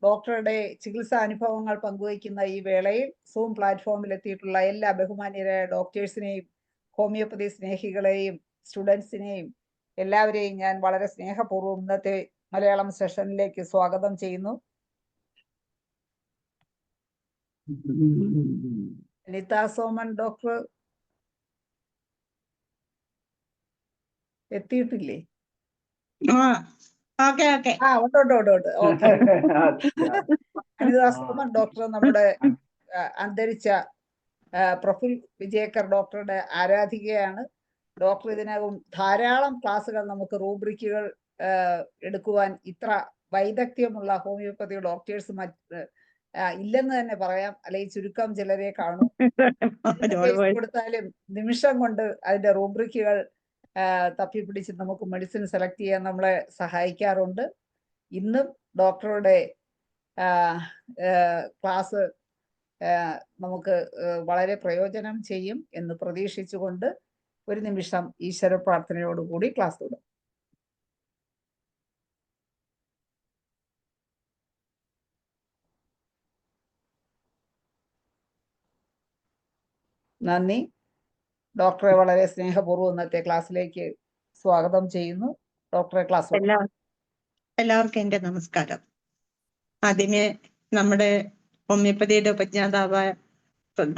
ഡോക്ടറുടെ ചികിത്സാ അനുഭവങ്ങൾ പങ്കുവയ്ക്കുന്ന ഈ വേളയിൽ സൂം പ്ലാറ്റ്ഫോമിൽ എത്തിയിട്ടുള്ള എല്ലാ ബഹുമാന്യരായ ഡോക്ടേഴ്സിനെയും ഹോമിയോപ്പതി സ്നേഹികളെയും സ്റ്റുഡൻസിനെയും എല്ലാവരെയും ഞാൻ വളരെ സ്നേഹപൂർവ്വം ഇന്നത്തെ മലയാളം സെഷനിലേക്ക് സ്വാഗതം ചെയ്യുന്നു. അനിത സോമൻ ഡോക്ടർ എത്തിയിട്ടില്ലേ? ഉണ്ട്. ഓക്കെ. അനിത സോമൻ ഡോക്ടർ നമ്മുടെ അന്തരിച്ച പ്രഫുൽ വിജയക്കർ ഡോക്ടറുടെ ആരാധികയാണ്. ഡോക്ടർ ഇതിനകം ധാരാളം ക്ലാസ്സുകൾ നമുക്ക് റൂബ്രിക്കുകൾ എടുക്കുവാൻ ഇത്ര വൈദഗ്ധ്യമുള്ള ഹോമിയോപ്പതി ഡോക്ടേഴ്സ് ഇല്ലെന്ന് തന്നെ പറയാം. അല്ലെങ്കിൽ ചുരുക്കം ചിലരെ കാണും. കൊടുത്താലും നിമിഷം കൊണ്ട് അതിന്റെ റൂബ്രിക്കുകൾ തപ്പിപ്പിടിച്ച് നമുക്ക് മെഡിസിൻ സെലക്ട് ചെയ്യാൻ നമ്മളെ സഹായിക്കാറുണ്ട്. ഇന്നും ഡോക്ടറുടെ ക്ലാസ് നമുക്ക് വളരെ പ്രയോജനം ചെയ്യും എന്ന് പ്രതീക്ഷിച്ചുകൊണ്ട് ഒരു നിമിഷം ഈശ്വര പ്രാർത്ഥനയോടുകൂടി ക്ലാസ് തുടങ്ങും. നന്ദി. ഡോക്ടറെ വളരെ സ്നേഹപൂർവ്വം ഇന്നത്തെ ക്ലാസ്സിലേക്ക് സ്വാഗതം ചെയ്യുന്നു. ഡോക്ടറെ ക്ലാസ്. എല്ലാവർക്കും എൻ്റെ നമസ്കാരം. ആദ്യമേ നമ്മുടെ ഹോമിയോപ്പതിയുടെ ഉപജ്ഞാതാവായ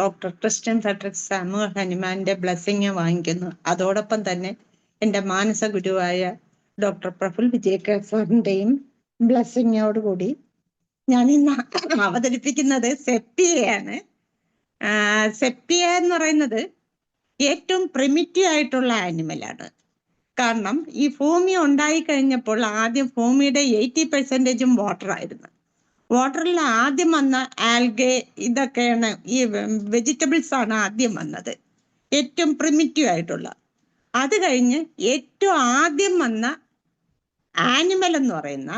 ഡോക്ടർ ക്രിസ്റ്റ്യൻ ഫെഡറിക് സാമുവൽ ഹനുമാന്റെ ബ്ലെസ്സിങ് വാങ്ങിക്കുന്നു. അതോടൊപ്പം തന്നെ എൻ്റെ മാനസ ഗുരുവായ ഡോക്ടർ പ്രഫുൽ വിജയക്കർ സാറിൻ്റെയും ബ്ലെസ്സിങ്ങോടുകൂടി ഞാൻ ഇന്ന് അവതരിപ്പിക്കുന്നത് സെപ്പിയയാണ്. സെപ്പിയ എന്ന് പറയുന്നത് ഏറ്റവും പ്രിമിറ്റീവ് ആയിട്ടുള്ള ആനിമലാണ്. കാരണം ഈ ഭൂമി ഉണ്ടായി കഴിഞ്ഞപ്പോൾ ആദ്യം ഭൂമിയുടെ 80% വാട്ടർ ആയിരുന്നു. വാട്ടറിൽ ആദ്യം വന്ന ആൽഗെ ഇതൊക്കെയാണ്, ഈ വെജിറ്റബിൾസ് ആണ് ആദ്യം വന്നത്, ഏറ്റവും പ്രിമിറ്റീവ് ആയിട്ടുള്ള. അത് കഴിഞ്ഞ് ഏറ്റവും ആദ്യം വന്ന ആനിമൽ എന്ന് പറയുന്ന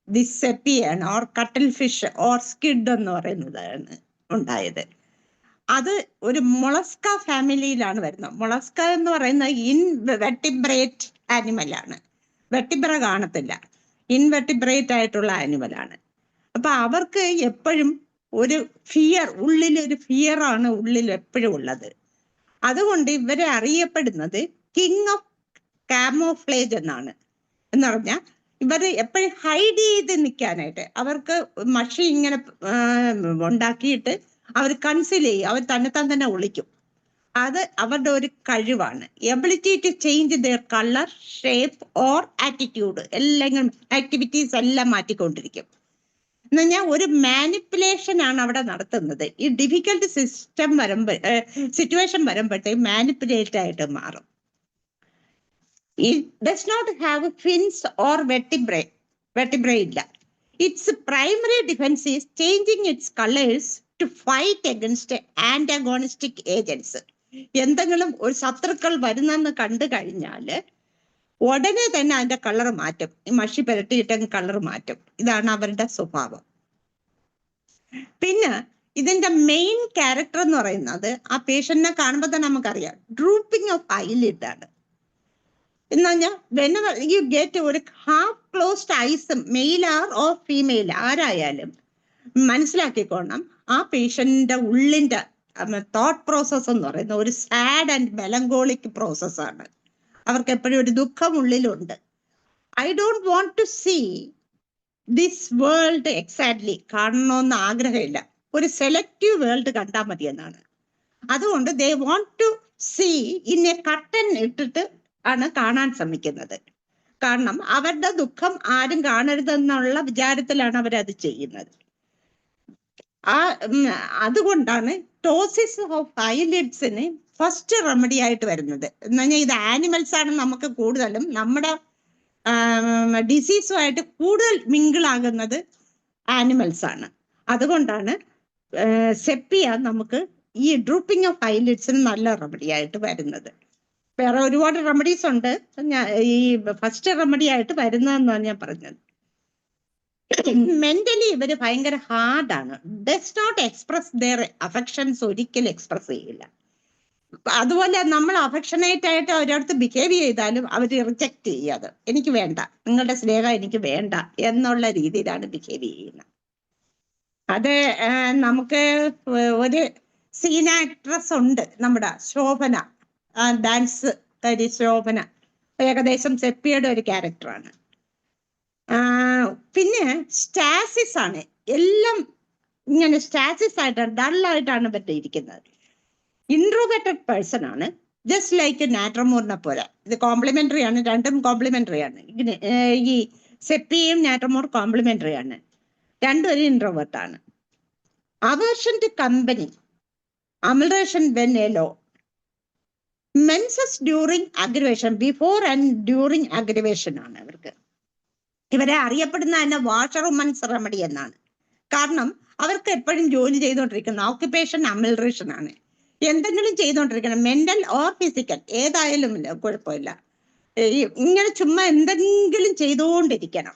ദി സെപ്പിയാണ്, ഓർ കട്ടിൽ ഫിഷ് ഓർ സ്കിഡ് എന്ന് പറയുന്നതാണ് ഉണ്ടായത്. അത് ഒരു മൊളസ്ക ഫാമിലിയിലാണ് വരുന്നത്. മൊളസ്ക എന്ന് പറയുന്ന ഇൻവെർട്ടിബ്രേറ്റ് ആനിമലാണ്. വെർട്ടിബ്ര കാണത്തില്ല, ഇൻവെർട്ടിബ്രേറ്റ് ആയിട്ടുള്ള ആനിമലാണ്. അപ്പൊ അവർക്ക് എപ്പോഴും ഒരു ഫിയർ, ഉള്ളിലൊരു ഫിയർ ആണ് ഉള്ളിൽ എപ്പോഴും ഉള്ളത്. അതുകൊണ്ട് ഇവരെ അറിയപ്പെടുന്നത് കിങ് ഓഫ് കാമോഫ്ലേജ് എന്നാണ്. എന്ന് പറഞ്ഞാൽ ഇവര് എപ്പോഴും ഹൈഡ് ചെയ്ത് നിൽക്കാനായിട്ട്, അവർക്ക് മഷി ഇങ്ങനെ ഉണ്ടാക്കിയിട്ട് അവർ കൺസീൽ ചെയ്യും, അവർ തന്നെത്താൻ തന്നെ ഒളിക്കും. അത് അവരുടെ ഒരു കഴിവാണ്. Ability to change their colour, shape or attitude, എല്ലാം ആക്ടിവിറ്റീസ് എല്ലാം മാറ്റിക്കൊണ്ടിരിക്കും. എന്ന് പറഞ്ഞാൽ ഒരു മാനിപ്പുലേഷൻ ആണ് അവിടെ നടത്തുന്നത്. ഈ ഡിഫിക്കൽട്ട് സിറ്റുവേഷൻ വരുമ്പോഴത്തേക്ക് മാനിപ്പുലേറ്റ് ആയിട്ട് മാറും. It does not have fins or vertebrae ഇല്ല. Its primary defense is changing its colors to fight against antagonistic agents. എന്തെങ്കിലും ഒരു ശത്രുക്കൾ വരുന്നെന്ന് കണ്ടു കഴിഞ്ഞാൽ ഉടനെ തന്നെ അതിന്റെ കളർ മാറ്റും, മഷി പുരട്ടിയിട്ട് കളർ മാറ്റും. ഇതാണ് അവരുടെ സ്വഭാവം. പിന്നെ ഇതിന്റെ മെയിൻ ക്യാരക്ടർ എന്ന് പറയുന്നത്, ആ പേഷ്യന്റിനെ കാണുമ്പോൾ തന്നെ നമുക്കറിയാം, ഡ്രൂപ്പിംഗ് ഓഫ് ഐലിഡ് ആണ്. എന്ന് പറഞ്ഞാൽ whenever you get ഒരു half closed eyes, male or female ആരായാലും മനസ്സിലാക്കിക്കോണം, ആ പേഷ്യന്റിന്റെ ഉള്ളിന്റെ തോട്ട് പ്രോസസ് എന്ന് പറയുന്ന ഒരു സാഡ് ആൻഡ് മെലങ്കോളിക് പ്രോസസ്സാണ്. അവർക്ക് എപ്പോഴും ഒരു ദുഃഖം ഉള്ളിലുണ്ട്. I don't want to see this world exactly കാണണമെന്ന് ആഗ്രഹമില്ല, ഒരു സെലക്റ്റീവ് വേൾഡ് കണ്ടാൽ മതി എന്നാണ്. അതുകൊണ്ട് they won't to see in a curtain ഇട്ടിട്ട് ആണ് കാണാൻ ശ്രമിക്കുന്നത്. കാരണം അവരുടെ ദുഃഖം ആരും കാണരുതെന്നുള്ള വിചാരത്തിലാണ് അവരത് ചെയ്യുന്നത്. അതുകൊണ്ടാണ് ടോസിസ് ഓഫ് ഐലിഡ്സിന് ഫസ്റ്റ് റെമഡി ആയിട്ട് വരുന്നത്. എന്ന് പറഞ്ഞാൽ ഇത് ആനിമൽസ് ആണ് നമുക്ക് കൂടുതലും, നമ്മുടെ ഡിസീസുമായിട്ട് കൂടുതൽ മിങ്കിളാകുന്നത് ആനിമൽസ് ആണ്. അതുകൊണ്ടാണ് സെപ്പിയ നമുക്ക് ഈ ഡ്രൂപ്പിംഗ് ഓഫ് ഐലിഡ്സിന് നല്ല റെമഡി ആയിട്ട് വരുന്നത്. വേറെ ഒരുപാട് റെമഡീസ് ഉണ്ട്, ഈ ഫസ്റ്റ് റെമഡി ആയിട്ട് വരുന്നതെന്നാണ് ഞാൻ പറഞ്ഞത്. മെന്റലി ഇവര് ഭയങ്കര ഹാർഡാണ്. Does not express there affections, ഒരിക്കലും എക്സ്പ്രസ് ചെയ്യില്ല. അതുപോലെ നമ്മൾ അഫക്ഷനേറ്റ് ആയിട്ട് അവരടുത്ത് ബിഹേവ് ചെയ്താലും അവർ റിജക്റ്റ് ചെയ്യാതെ എനിക്ക് വേണ്ട, നിങ്ങളുടെ സ്നേഹം എനിക്ക് വേണ്ട എന്നുള്ള രീതിയിലാണ് ബിഹേവ് ചെയ്യുന്നത്. അത് നമുക്ക് ഒരു സീൻ ആക്ട്രസ് ഉണ്ട് നമ്മുടെ ശോഭന, ഡാൻസ് ശോഭന, ഏകദേശം സെപ്പിയുടെ ഒരു ക്യാരക്ടറാണ്. പിന്നെ സ്റ്റാസിസ് ആണ്, എല്ലാം ഇങ്ങനെ സ്റ്റാസിസ് ആയിട്ടാണ്, ഡള്ളായിട്ടാണ് പറ്റിയിരിക്കുന്നത്. ഇൻട്രോവേർട്ടഡ് പേഴ്സൺ ആണ്, ജസ്റ്റ് ലൈക്ക് നാട്രമോറിനെ പോലെ. ഇത് കോംപ്ലിമെന്ററി ആണ്, രണ്ടും കോംപ്ലിമെന്ററി ആണ്. ഈ സെപ്പിയും നാട്രമോർ കോംപ്ലിമെന്ററി ആണ്, രണ്ടും ഒരു ഇൻട്രോവേർട്ട് ആണ്. Aversion to company, amelioration when alone, menses during aggravation, before and during aggravation ആണ് അവർക്ക്. ഇവരെ അറിയപ്പെടുന്ന തന്നെ വാഷർ വുമൻസ് റെമഡി എന്നാണ്. കാരണം അവർക്ക് എപ്പോഴും ജോലി ചെയ്തുകൊണ്ടിരിക്കുന്ന ഓക്യുപ്പേഷൻ അമിൽറേഷൻ ആണ്. എന്തെങ്കിലും ചെയ്തുകൊണ്ടിരിക്കണം, മെന്റൽ ഓർ ഫിസിക്കൽ, ഏതായാലും കുഴപ്പമില്ല, ഇങ്ങനെ ചുമ്മാ എന്തെങ്കിലും ചെയ്തുകൊണ്ടിരിക്കണം.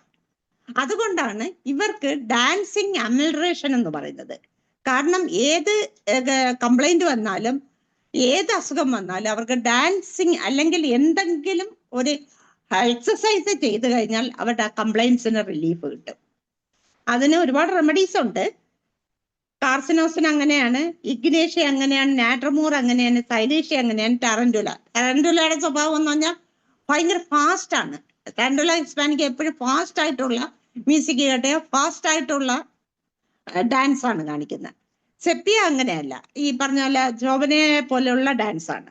അതുകൊണ്ടാണ് ഇവർക്ക് ഡാൻസിങ് അമിൽറേഷൻ എന്ന് പറയുന്നത്. കാരണം ഏത് കംപ്ലൈന്റ് വന്നാലും ഏത് അസുഖം വന്നാലും അവർക്ക് ഡാൻസിങ് അല്ലെങ്കിൽ എന്തെങ്കിലും ഒരു എക്സസൈസ് ചെയ്ത് കഴിഞ്ഞാൽ അവരുടെ ആ കംപ്ലൈൻസിന് റിലീഫ് കിട്ടും. അതിന് ഒരുപാട് റെമഡീസ് ഉണ്ട്. കാർസിനോസിന് അങ്ങനെയാണ്, ഇഗ്നേഷ്യ അങ്ങനെയാണ്, നാട്രമൂർ അങ്ങനെയാണ്, സൈലേഷ്യ അങ്ങനെയാണ്, ടാരന്റുലയുടെ സ്വഭാവം എന്ന് പറഞ്ഞാൽ ഭയങ്കര ഫാസ്റ്റ് ആണ്. ടാരന്റുല ഹിസ്പാനിക്ക് എപ്പോഴും ഫാസ്റ്റ് ആയിട്ടുള്ള മ്യൂസിക് കേട്ടെ, ഫാസ്റ്റ് ആയിട്ടുള്ള ഡാൻസ് ആണ് കാണിക്കുന്നത്. സെപ്പിയ അങ്ങനെയല്ല, ഈ പറഞ്ഞ പോലെ ശോഭനയെ പോലെയുള്ള ഡാൻസ് ആണ്.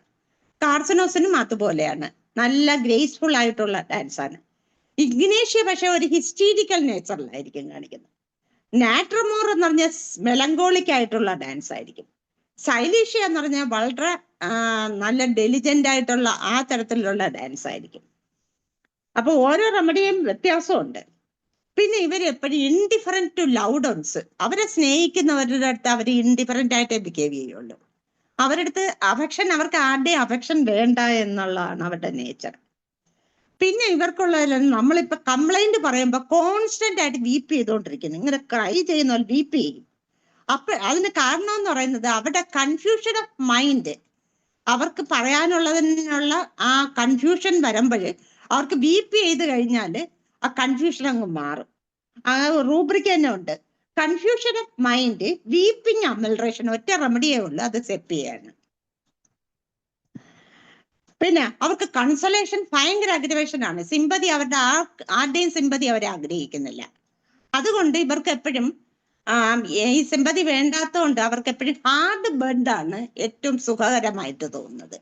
കാർസിനോസിനും അതുപോലെയാണ്, നല്ല ഗ്രേസ്ഫുൾ ആയിട്ടുള്ള ഡാൻസ് ആണ്. ഇഗ്നേഷ്യ പക്ഷെ ഒരു ഹിസ്റ്റീരിക്കൽ നേച്ചറിലായിരിക്കും കാണിക്കുന്നത്. നാട്രമോർ എന്ന് പറഞ്ഞാൽ മെലങ്കോളിക് ആയിട്ടുള്ള ഡാൻസ് ആയിരിക്കും. സൈലേഷ്യ എന്ന് പറഞ്ഞാൽ വളരെ നല്ല ഡെലിജന്റ് ആയിട്ടുള്ള ആ തരത്തിലുള്ള ഡാൻസ് ആയിരിക്കും. അപ്പൊ ഓരോ റെമഡിയും വ്യത്യാസമുണ്ട്. പിന്നെ ഇവർ എപ്പോഴും ഇൻഡിഫറൻറ്റ് ടു ലൗഡൻസ്, അവരെ സ്നേഹിക്കുന്നവരുടെ അടുത്ത് അവർ ഇൻഡിഫറൻറ്റ് ആയിട്ടേ ബിഹേവ് ചെയ്യുള്ളൂ. അവരുടെ അടുത്ത് അഫക്ഷൻ, അവർക്ക് ആരുടെയും അഫക്ഷൻ വേണ്ട എന്നുള്ളതാണ് അവരുടെ നേച്ചർ. പിന്നെ ഇവർക്കുള്ള നമ്മളിപ്പോ കംപ്ലൈന്റ് പറയുമ്പോൾ കോൺസ്റ്റന്റ് ആയിട്ട് വീപ്പ് ചെയ്തുകൊണ്ടിരിക്കുന്നു, ഇങ്ങനെ ക്രൈ ചെയ്യുന്ന പോലെ വീപ്പ് ചെയ്യും. അപ്പൊ അതിന് കാരണം എന്ന് പറയുന്നത് അവരുടെ കൺഫ്യൂഷൻ ഓഫ് മൈൻഡ്, അവർക്ക് പറയാനുള്ളതിനുള്ള ആ കൺഫ്യൂഷൻ വരുമ്പോൾ അവർക്ക് വീപ്പ് ചെയ്ത് കഴിഞ്ഞാൽ ആ കൺഫ്യൂഷൻ അങ്ങ് മാറും. ആ റൂബ്രിക് തന്നെ ഉണ്ട്, കൺഫ്യൂഷൻ ഓഫ് മൈൻഡ്, വീപ്പിംഗ് അമിൽറേഷൻ, ഒറ്റ റെമഡിയേ ഉള്ളൂ, അത് സെപ്പിയാണ്. പിന്നെ അവർക്ക് കൺസലേഷൻ ഭയങ്കര അഗ്രവേഷൻ ആണ്. സിമ്പതി അവരുടെ ആരുടെയും സിമ്പതി അവരെ ആഗ്രഹിക്കുന്നില്ല. അതുകൊണ്ട് ഇവർക്ക് എപ്പോഴും ഈ സിമ്പതി വേണ്ടാത്തതുകൊണ്ട് അവർക്ക് എപ്പോഴും ഹാർഡ് ബെഡാണ് ഏറ്റവും സുഖകരമായിട്ട് തോന്നുന്നത്.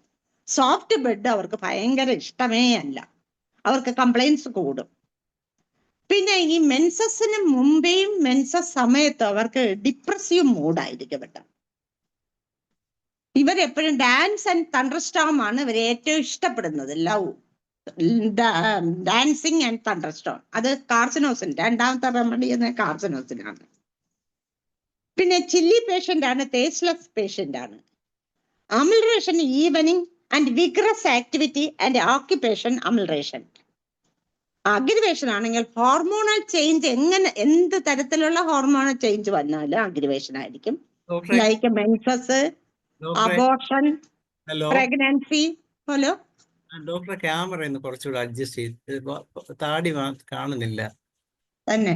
സോഫ്റ്റ് ബെഡ് അവർക്ക് ഭയങ്കര ഇഷ്ടമേ അല്ല, അവർക്ക് കംപ്ലൈൻസ് കൂടും. പിന്നെ ഈ മെൻസസിന് മുമ്പേയും മെൻസസ് സമയത്തും അവർക്ക് ഡിപ്രസീവ് മൂഡായിരിക്കും കേട്ടോ. ഇവരെപ്പോഴും ഡാൻസ് ആൻഡ് തണ്ടർസ്റ്റോം ആണ് ഇവർ ഏറ്റവും ഇഷ്ടപ്പെടുന്നത്. ലവ്, ഡാൻസിങ് ആൻഡ് തണ്ടർസ്റ്റോം, അത് കാർസിനോസിൻ, രണ്ടാമത്തെ റെമഡി എന്ന കാർസിനോസിനാണ്. പിന്നെ ചില്ലി പേഷ്യന്റ് ആണ്, ടേസ്റ്റ്ലെസ് പേഷ്യന്റ് ആണ്. Amelioration evening and vigorous activity and occupation amelioration. Aggravation ആണെങ്കിൽ ഹോർമോണൽ ചേഞ്ച്, എങ്ങനെ എന്ത് തരത്തിലുള്ള ഹോർമോണൽ ചേഞ്ച് വന്നാലും അഗ്രിവേഷൻ ആയിരിക്കും. Like menses, abortion, pregnancy. Hello ഡോക്ടറെ, ക്യാമറ കുറച്ചുകൂടെ അഡ്ജസ്റ്റ് ചെയ്ത്, താടി കാണുന്നില്ല തന്നെ,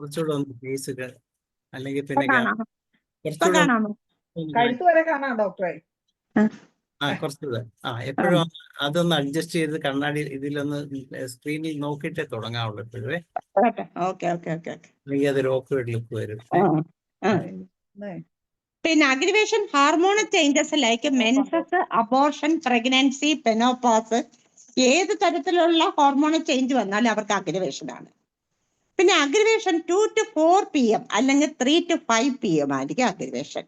കുറച്ചുകൂടെ ഒന്ന് ഫേസ്, അല്ലെങ്കിൽ പിന്നെ കഴുത്ത് വരെ കാണാം ഡോക്ടറെ. കുറച്ചുകൂടെ എപ്പോഴും അതൊന്ന് അഡ്ജസ്റ്റ് ചെയ്ത് കണ്ണാടി ഇതിലൊന്ന് സ്ക്രീനിൽ നോക്കിയിട്ടേ തുടങ്ങാവുള്ളൂ എപ്പോഴേ, അല്ലെങ്കിൽ അതൊരു ഓക്വേർഡ് ലുക്ക് വരും. പിന്നെ aggravation hormonal changes like menses, abortion, pregnancy, menopause, ഏത് തരത്തിലുള്ള ഹോർമോണൽ ചേഞ്ച് വന്നാലും അവർക്ക് അഗ്രിവേഷൻ ആണ്. പിന്നെ അഗ്രിവേഷൻ 2 to 4 PM അല്ലെങ്കിൽ 3 to 5 PM ആയിരിക്കും അഗ്രിവേഷൻ.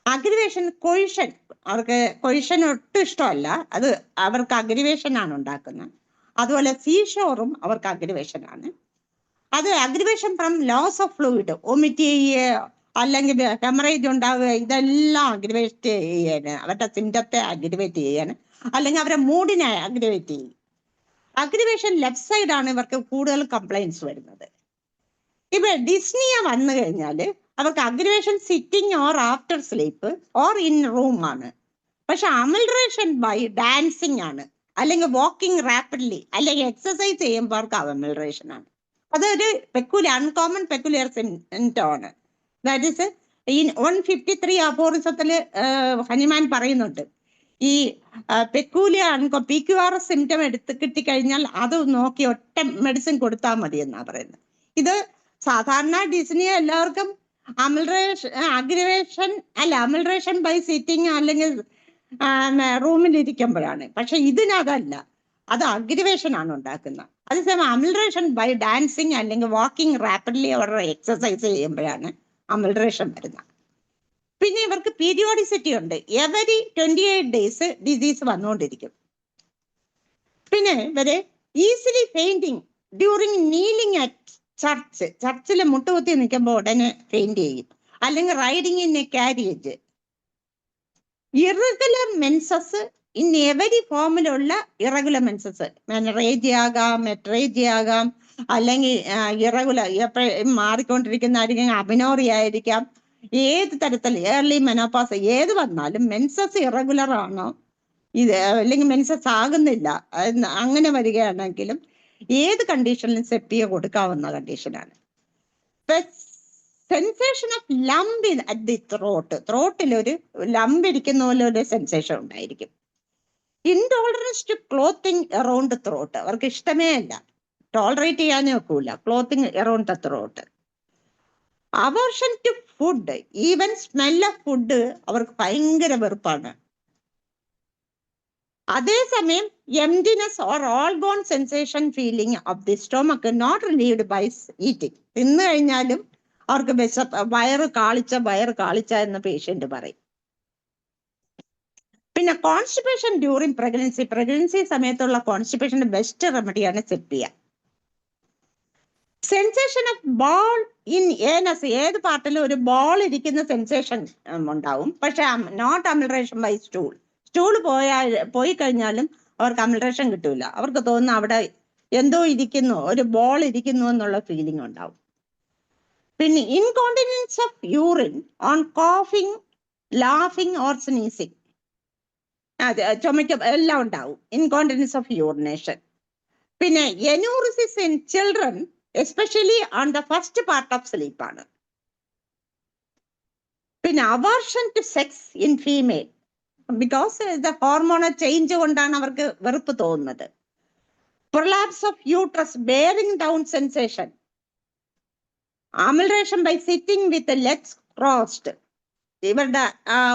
അഗ്രിവേഷൻ കൊയിഷൻ, അവർക്ക് കൊയിഷൻ ഒട്ടും ഇഷ്ടമല്ല, അത് അവർക്ക് അഗ്രിവേഷൻ ആണ് ഉണ്ടാക്കുന്നത്. അതുപോലെ സീഷോറും അവർക്ക് അഗ്രിവേഷൻ ആണ്. അത് aggravation from loss of fluid, vomit ചെയ്യുക അല്ലെങ്കിൽ ഹെമറേജ് ഉണ്ടാവുക, ഇതെല്ലാം അഗ്രിവേറ്റ് ചെയ്യാന്, അവരുടെ സിംറ്റത്തെ അഗ്രിവേറ്റ് ചെയ്യാൻ, അല്ലെങ്കിൽ അവരുടെ മൂഡിനെ അഗ്രിവേറ്റ് ചെയ്യും. അഗ്രിവേഷൻ ലെഫ്റ്റ് സൈഡ് ആണ് ഇവർക്ക് കൂടുതൽ കംപ്ലൈൻസ് വരുന്നത്. ഇപ്പൊ ഡിസ്നിയ വന്നു കഴിഞ്ഞാൽ അവർക്ക് aggravation sitting or after sleep or in room ആണ്. പക്ഷെ അമൽറേഷൻ ബൈ ഡാൻസിങ് ആണ്, അല്ലെങ്കിൽ വാക്കിംഗ് റാപ്പിഡ്ലി, അല്ലെങ്കിൽ എക്സസൈസ് ചെയ്യുമ്പോൾ അവർക്ക് അമൽറേഷൻ ആണ്. അതൊരു അൺകോമൺ പെക്യുലിയർ സിംപ്റ്റം ആണ്. ദാറ്റ് ഈസ് ഈ 153 അഫോറിസത്തില് ഹനുമാൻ പറയുന്നുണ്ട്, ഈ PQRS സിംറ്റം എടുത്ത് കിട്ടിക്കഴിഞ്ഞാൽ അത് നോക്കി ഒറ്റ മെഡിസിൻ കൊടുത്താൽ മതി എന്നാ പറയുന്നത്. ഇത് സാധാരണ ഡിസ്നി എല്ലാവർക്കും അമൽറേഷൻ ബൈ സിറ്റിംഗ് അല്ലെങ്കിൽ റൂമിൽ ഇരിക്കുമ്പോഴാണ്. പക്ഷെ ഇതിനതല്ല, അത് അഗ്രിവേഷൻ ആണ് ഉണ്ടാക്കുന്നത്. അതേസമയം അമൽറേഷൻ ബൈ ഡാൻസിങ് അല്ലെങ്കിൽ വാക്കിംഗ് റാപ്പിഡ്ലി അവരുടെ എക്സസൈസ് ചെയ്യുമ്പോഴാണ് അമൽറേഷൻ വരുന്നത്. പിന്നെ ഇവർക്ക് പീരിയോഡിസിറ്റി ഉണ്ട്. എവരി 28 ഡേയ്സ് ഡിസീസ് വന്നുകൊണ്ടിരിക്കും. പിന്നെ ഇവര് easily fainting during kneeling at ചർച്ചിൽ മുട്ടുകുത്തി നിൽക്കുമ്പോൾ ഉടനെ ഫെയിന്റ് ചെയ്യും, അല്ലെങ്കിൽ riding in a carriage. Irregular menses in every ഫോമിലുള്ള ഇറഗുലർ മെൻസസ്, മെനറേജി ആകാം, മെട്രേജി ആകാം, അല്ലെങ്കിൽ ഇറഗുലർ എപ്പോഴും മാറിക്കൊണ്ടിരിക്കുന്നതായിരിക്കും, അബിനോറി ആയിരിക്കാം, ഏത് തരത്തിൽ ഏർലി മെനോപാസ് ഏത് വന്നാലും മെൻസസ് ഇറഗുലർ ആണോ ഇത് അല്ലെങ്കിൽ മെൻസസ് ആകുന്നില്ല അങ്ങനെ വരികയാണെങ്കിലും ഏത് കണ്ടീഷനിലും സെപ്റ്റിയ കൊടുക്കാവുന്ന കണ്ടീഷനാണ്. Sensation of lump at the ത്രോട്ടിൽ ഒരു ലംബ് ഇരിക്കുന്ന പോലെ ഒരു സെൻസേഷൻ ഉണ്ടായിരിക്കും. Intolerance to clothing around throat, അവർക്ക് ഇഷ്ടമേ അല്ല, ടോളറേറ്റ് ചെയ്യാനേ ഒക്കൂല clothing around the throat. Aversion to food, even smell of food അവർക്ക് ഭയങ്കര വെറുപ്പാണ്. അതേസമയം emptiness or all gone sensation feeling of the stomach not relieved by eating. തിന്നു കഴിഞ്ഞാലും അവർക്ക് വയറ് കാളിച്ച എന്ന് പേഷ്യന്റ് പറയും. പിന്നെ കോൺസ്റ്റിപ്പേഷൻ ഡ്യൂറിങ് പ്രഗ്നൻസി സമയത്തുള്ള കോൺസ്റ്റിപ്പേഷന്റെ ബെസ്റ്റ് റെമഡിയാണ് sepia. Sensation of ball in anus, ഏത് പാർട്ടിലും ഒരു ബോൾ ഇരിക്കുന്ന സെൻസേഷൻ ഉണ്ടാവും. പക്ഷെ നോട്ട് അമൽറേഷൻ ബൈ സ്റ്റൂൾ പോയി കഴിഞ്ഞാലും അവർക്ക് അമൽറേഷൻ കിട്ടൂല. അവർക്ക് തോന്നുന്നു അവിടെ എന്തോ ഇരിക്കുന്നു, ഒരു ബോൾ ഇരിക്കുന്നു എന്നുള്ള ഫീലിംഗ് ഉണ്ടാവും. പിന്നെ incontinence of urine on coughing, laughing or sneezing, ചുമയ്ക്ക് എല്ലാം ഉണ്ടാവും ഇൻകോണ്ടിനൻസ് ഓഫ് യൂറിനേഷൻ. പിന്നെ enuresis in children especially on the first part of sleep ആണ്. പിന്നെ aversion to sex in female, because the hormonal change കൊണ്ടാണ് അവർക്ക് വെറുപ്പ് തോന്നുന്നത്. Prolapse of uterus, bearing down sensation, amelioration by sitting with legs crossed. ഇവരുടെ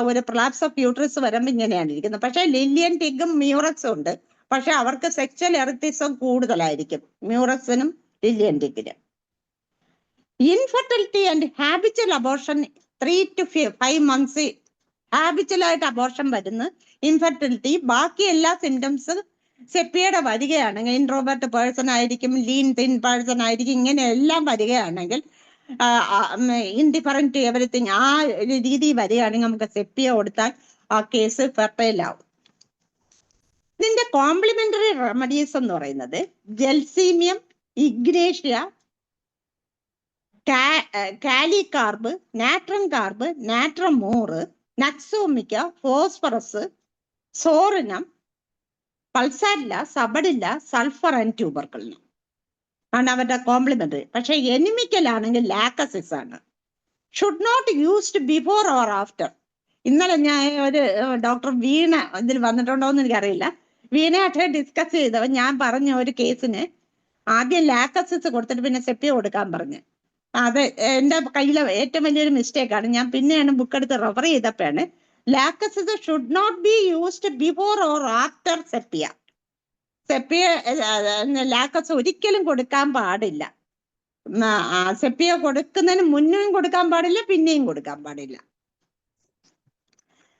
ഒരു prolapse of uterus വരുമ്പോൾ ഇങ്ങനെയാണ് ഇരിക്കുന്നത്. പക്ഷെ ലില്ലിയൻ ടിഗും മ്യൂറക്സും ഉണ്ട്, പക്ഷെ അവർക്ക് സെക്ച്വൽ എറിറ്റിസം കൂടുതലായിരിക്കും മ്യൂറക്സിനും ലില്ലിയൻ ടിഗിനും. Infertility and habitual abortion 3 to 5 months ഹാബിച്വലായിട്ട് അബോർഷൻ വരുന്നു. ഇൻഫെർട്ടിലിറ്റി, ബാക്കി എല്ലാ സിംറ്റംസ് സെപ്പിയയുടെ വരികയാണെങ്കിൽ, ഇൻട്രോവേർട്ട് പേഴ്സൺ ആയിരിക്കും, ലീൻ തിൻ പേഴ്സൺ ആയിരിക്കും, ഇങ്ങനെ എല്ലാം വരികയാണെങ്കിൽ, ഇൻഡിഫറൻറ്റ് ടു എവറിത്തിങ് ആ രീതി വരികയാണെങ്കിൽ നമുക്ക് സെപ്പിയ കൊടുത്താൽ ആ കേസ് ഫെർട്ടൈൽ ആവും. ഇതിന്റെ കോംപ്ലിമെന്ററി റെമഡീസ് എന്ന് പറയുന്നത് gelsemium, ignatia, kali carb, natrum carb, natrum mur, nux vomica, phosphorus, psorinum, pulsatilla, sabadilla, sulphur and tuberculinum ആണ് അവരുടെ കോംപ്ലിമെന്ററി. പക്ഷെ എനിമിക്കൽ ആണെങ്കിൽ ലാക്കസിസ് ആണ്. Should not used before or after. ഇന്നലെ ഞാൻ ഒരു ഡോക്ടർ വീണ ഇതിൽ വന്നിട്ടുണ്ടോ എന്ന് എനിക്കറിയില്ല, വീണയായിട്ട് ഡിസ്കസ് ചെയ്തവ ഞാൻ പറഞ്ഞ ഒരു കേസിന് ആദ്യം ലാക്കസിസ് കൊടുത്തിട്ട് പിന്നെ സെപ്പിയ കൊടുക്കാൻ പറഞ്ഞു. അത് എൻ്റെ കയ്യിലെ ഏറ്റവും വലിയൊരു മിസ്റ്റേക്കാണ്. ഞാൻ പിന്നെയാണ് ബുക്ക് എടുത്ത് റെഫർ ചെയ്തപ്പോഴാണ് lachesis should not be used before or after sepia. Sepia lachesis ഒരിക്കലും കൊടുക്കാൻ പാടില്ല. സെപ്പിയ കൊടുക്കുന്നതിന് മുന്നേയും കൊടുക്കാൻ പാടില്ല, പിന്നെയും കൊടുക്കാൻ പാടില്ല.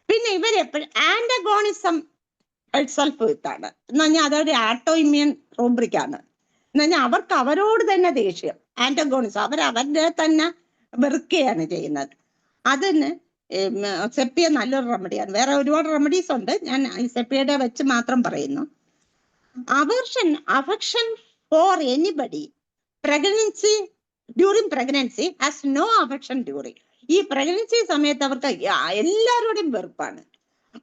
പിന്നെ ഇവരെപ്പോഴും ആന്റഗോണിസം സെൽഫ് വിത്താണ് എന്ന് പറഞ്ഞാൽ അതൊരു ആട്ടോ ഇമ്മ്യൂൺ റൂബ്രിക്കാണ്. എന്ന് പറഞ്ഞാൽ അവർക്ക് അവരോട് തന്നെ ദേഷ്യം, ആന്റഗോണിസം, അവരവരുടെ തന്നെ വെറുക്കുകയാണ് ചെയ്യുന്നത്. അതിന് സെപ്പിയ നല്ലൊരു റെമഡിയാണ്. വേറെ ഒരുപാട് റെമഡീസ് ഉണ്ട്, ഞാൻ സെപ്പിയയുടെ വെച്ച് മാത്രം പറയുന്നു. Affection for anybody during pregnancy has no affection during. ഈ പ്രഗ്നൻസി സമയത്ത് അവർക്ക് എല്ലാവരോടും വെറുപ്പാണ്.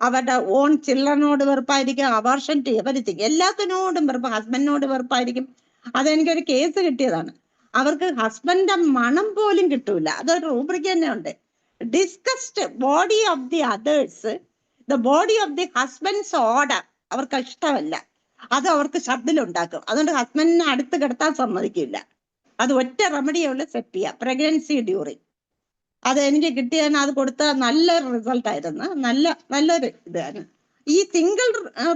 അവരുടെ ഓൺ ചിൽഡ്രനോട് വെറുപ്പായിരിക്കും, അവേർഷൻ ടു എവരിത്തിങ്, എല്ലാത്തിനോടും വെറുപ്പ്, ഹസ്ബൻഡിനോട് വെറുപ്പായിരിക്കും. അതെനിക്കൊരു കേസ് കിട്ടിയതാണ്. അവർക്ക് ഹസ്ബൻഡിന്റെ മണം പോലും കിട്ടൂല. അതൊരു റൂബ്രിക് തന്നെ ഉണ്ട്. Discussed body of the others, the body of the husbands order അവർക്ക് ഇഷ്ടമല്ല. അത് അവർക്ക് ഷർട്ടിലുണ്ടാക്കും. അതുകൊണ്ട് ഹസ്ബൻഡിനെ അടുത്ത് കിടത്താൻ സമ്മതിക്കില്ല. അത് ഒറ്റ റെമഡിയുള്ള സെപ്പിയ പ്രഗ്നൻസി ഡ്യൂറിങ്. അത് എനിക്ക് കിട്ടിയാണ്. അത് കൊടുത്ത നല്ലൊരു റിസൾട്ട് ആയിരുന്നു. നല്ലൊരു ഇതാണ്. ഈ സിംഗിൾ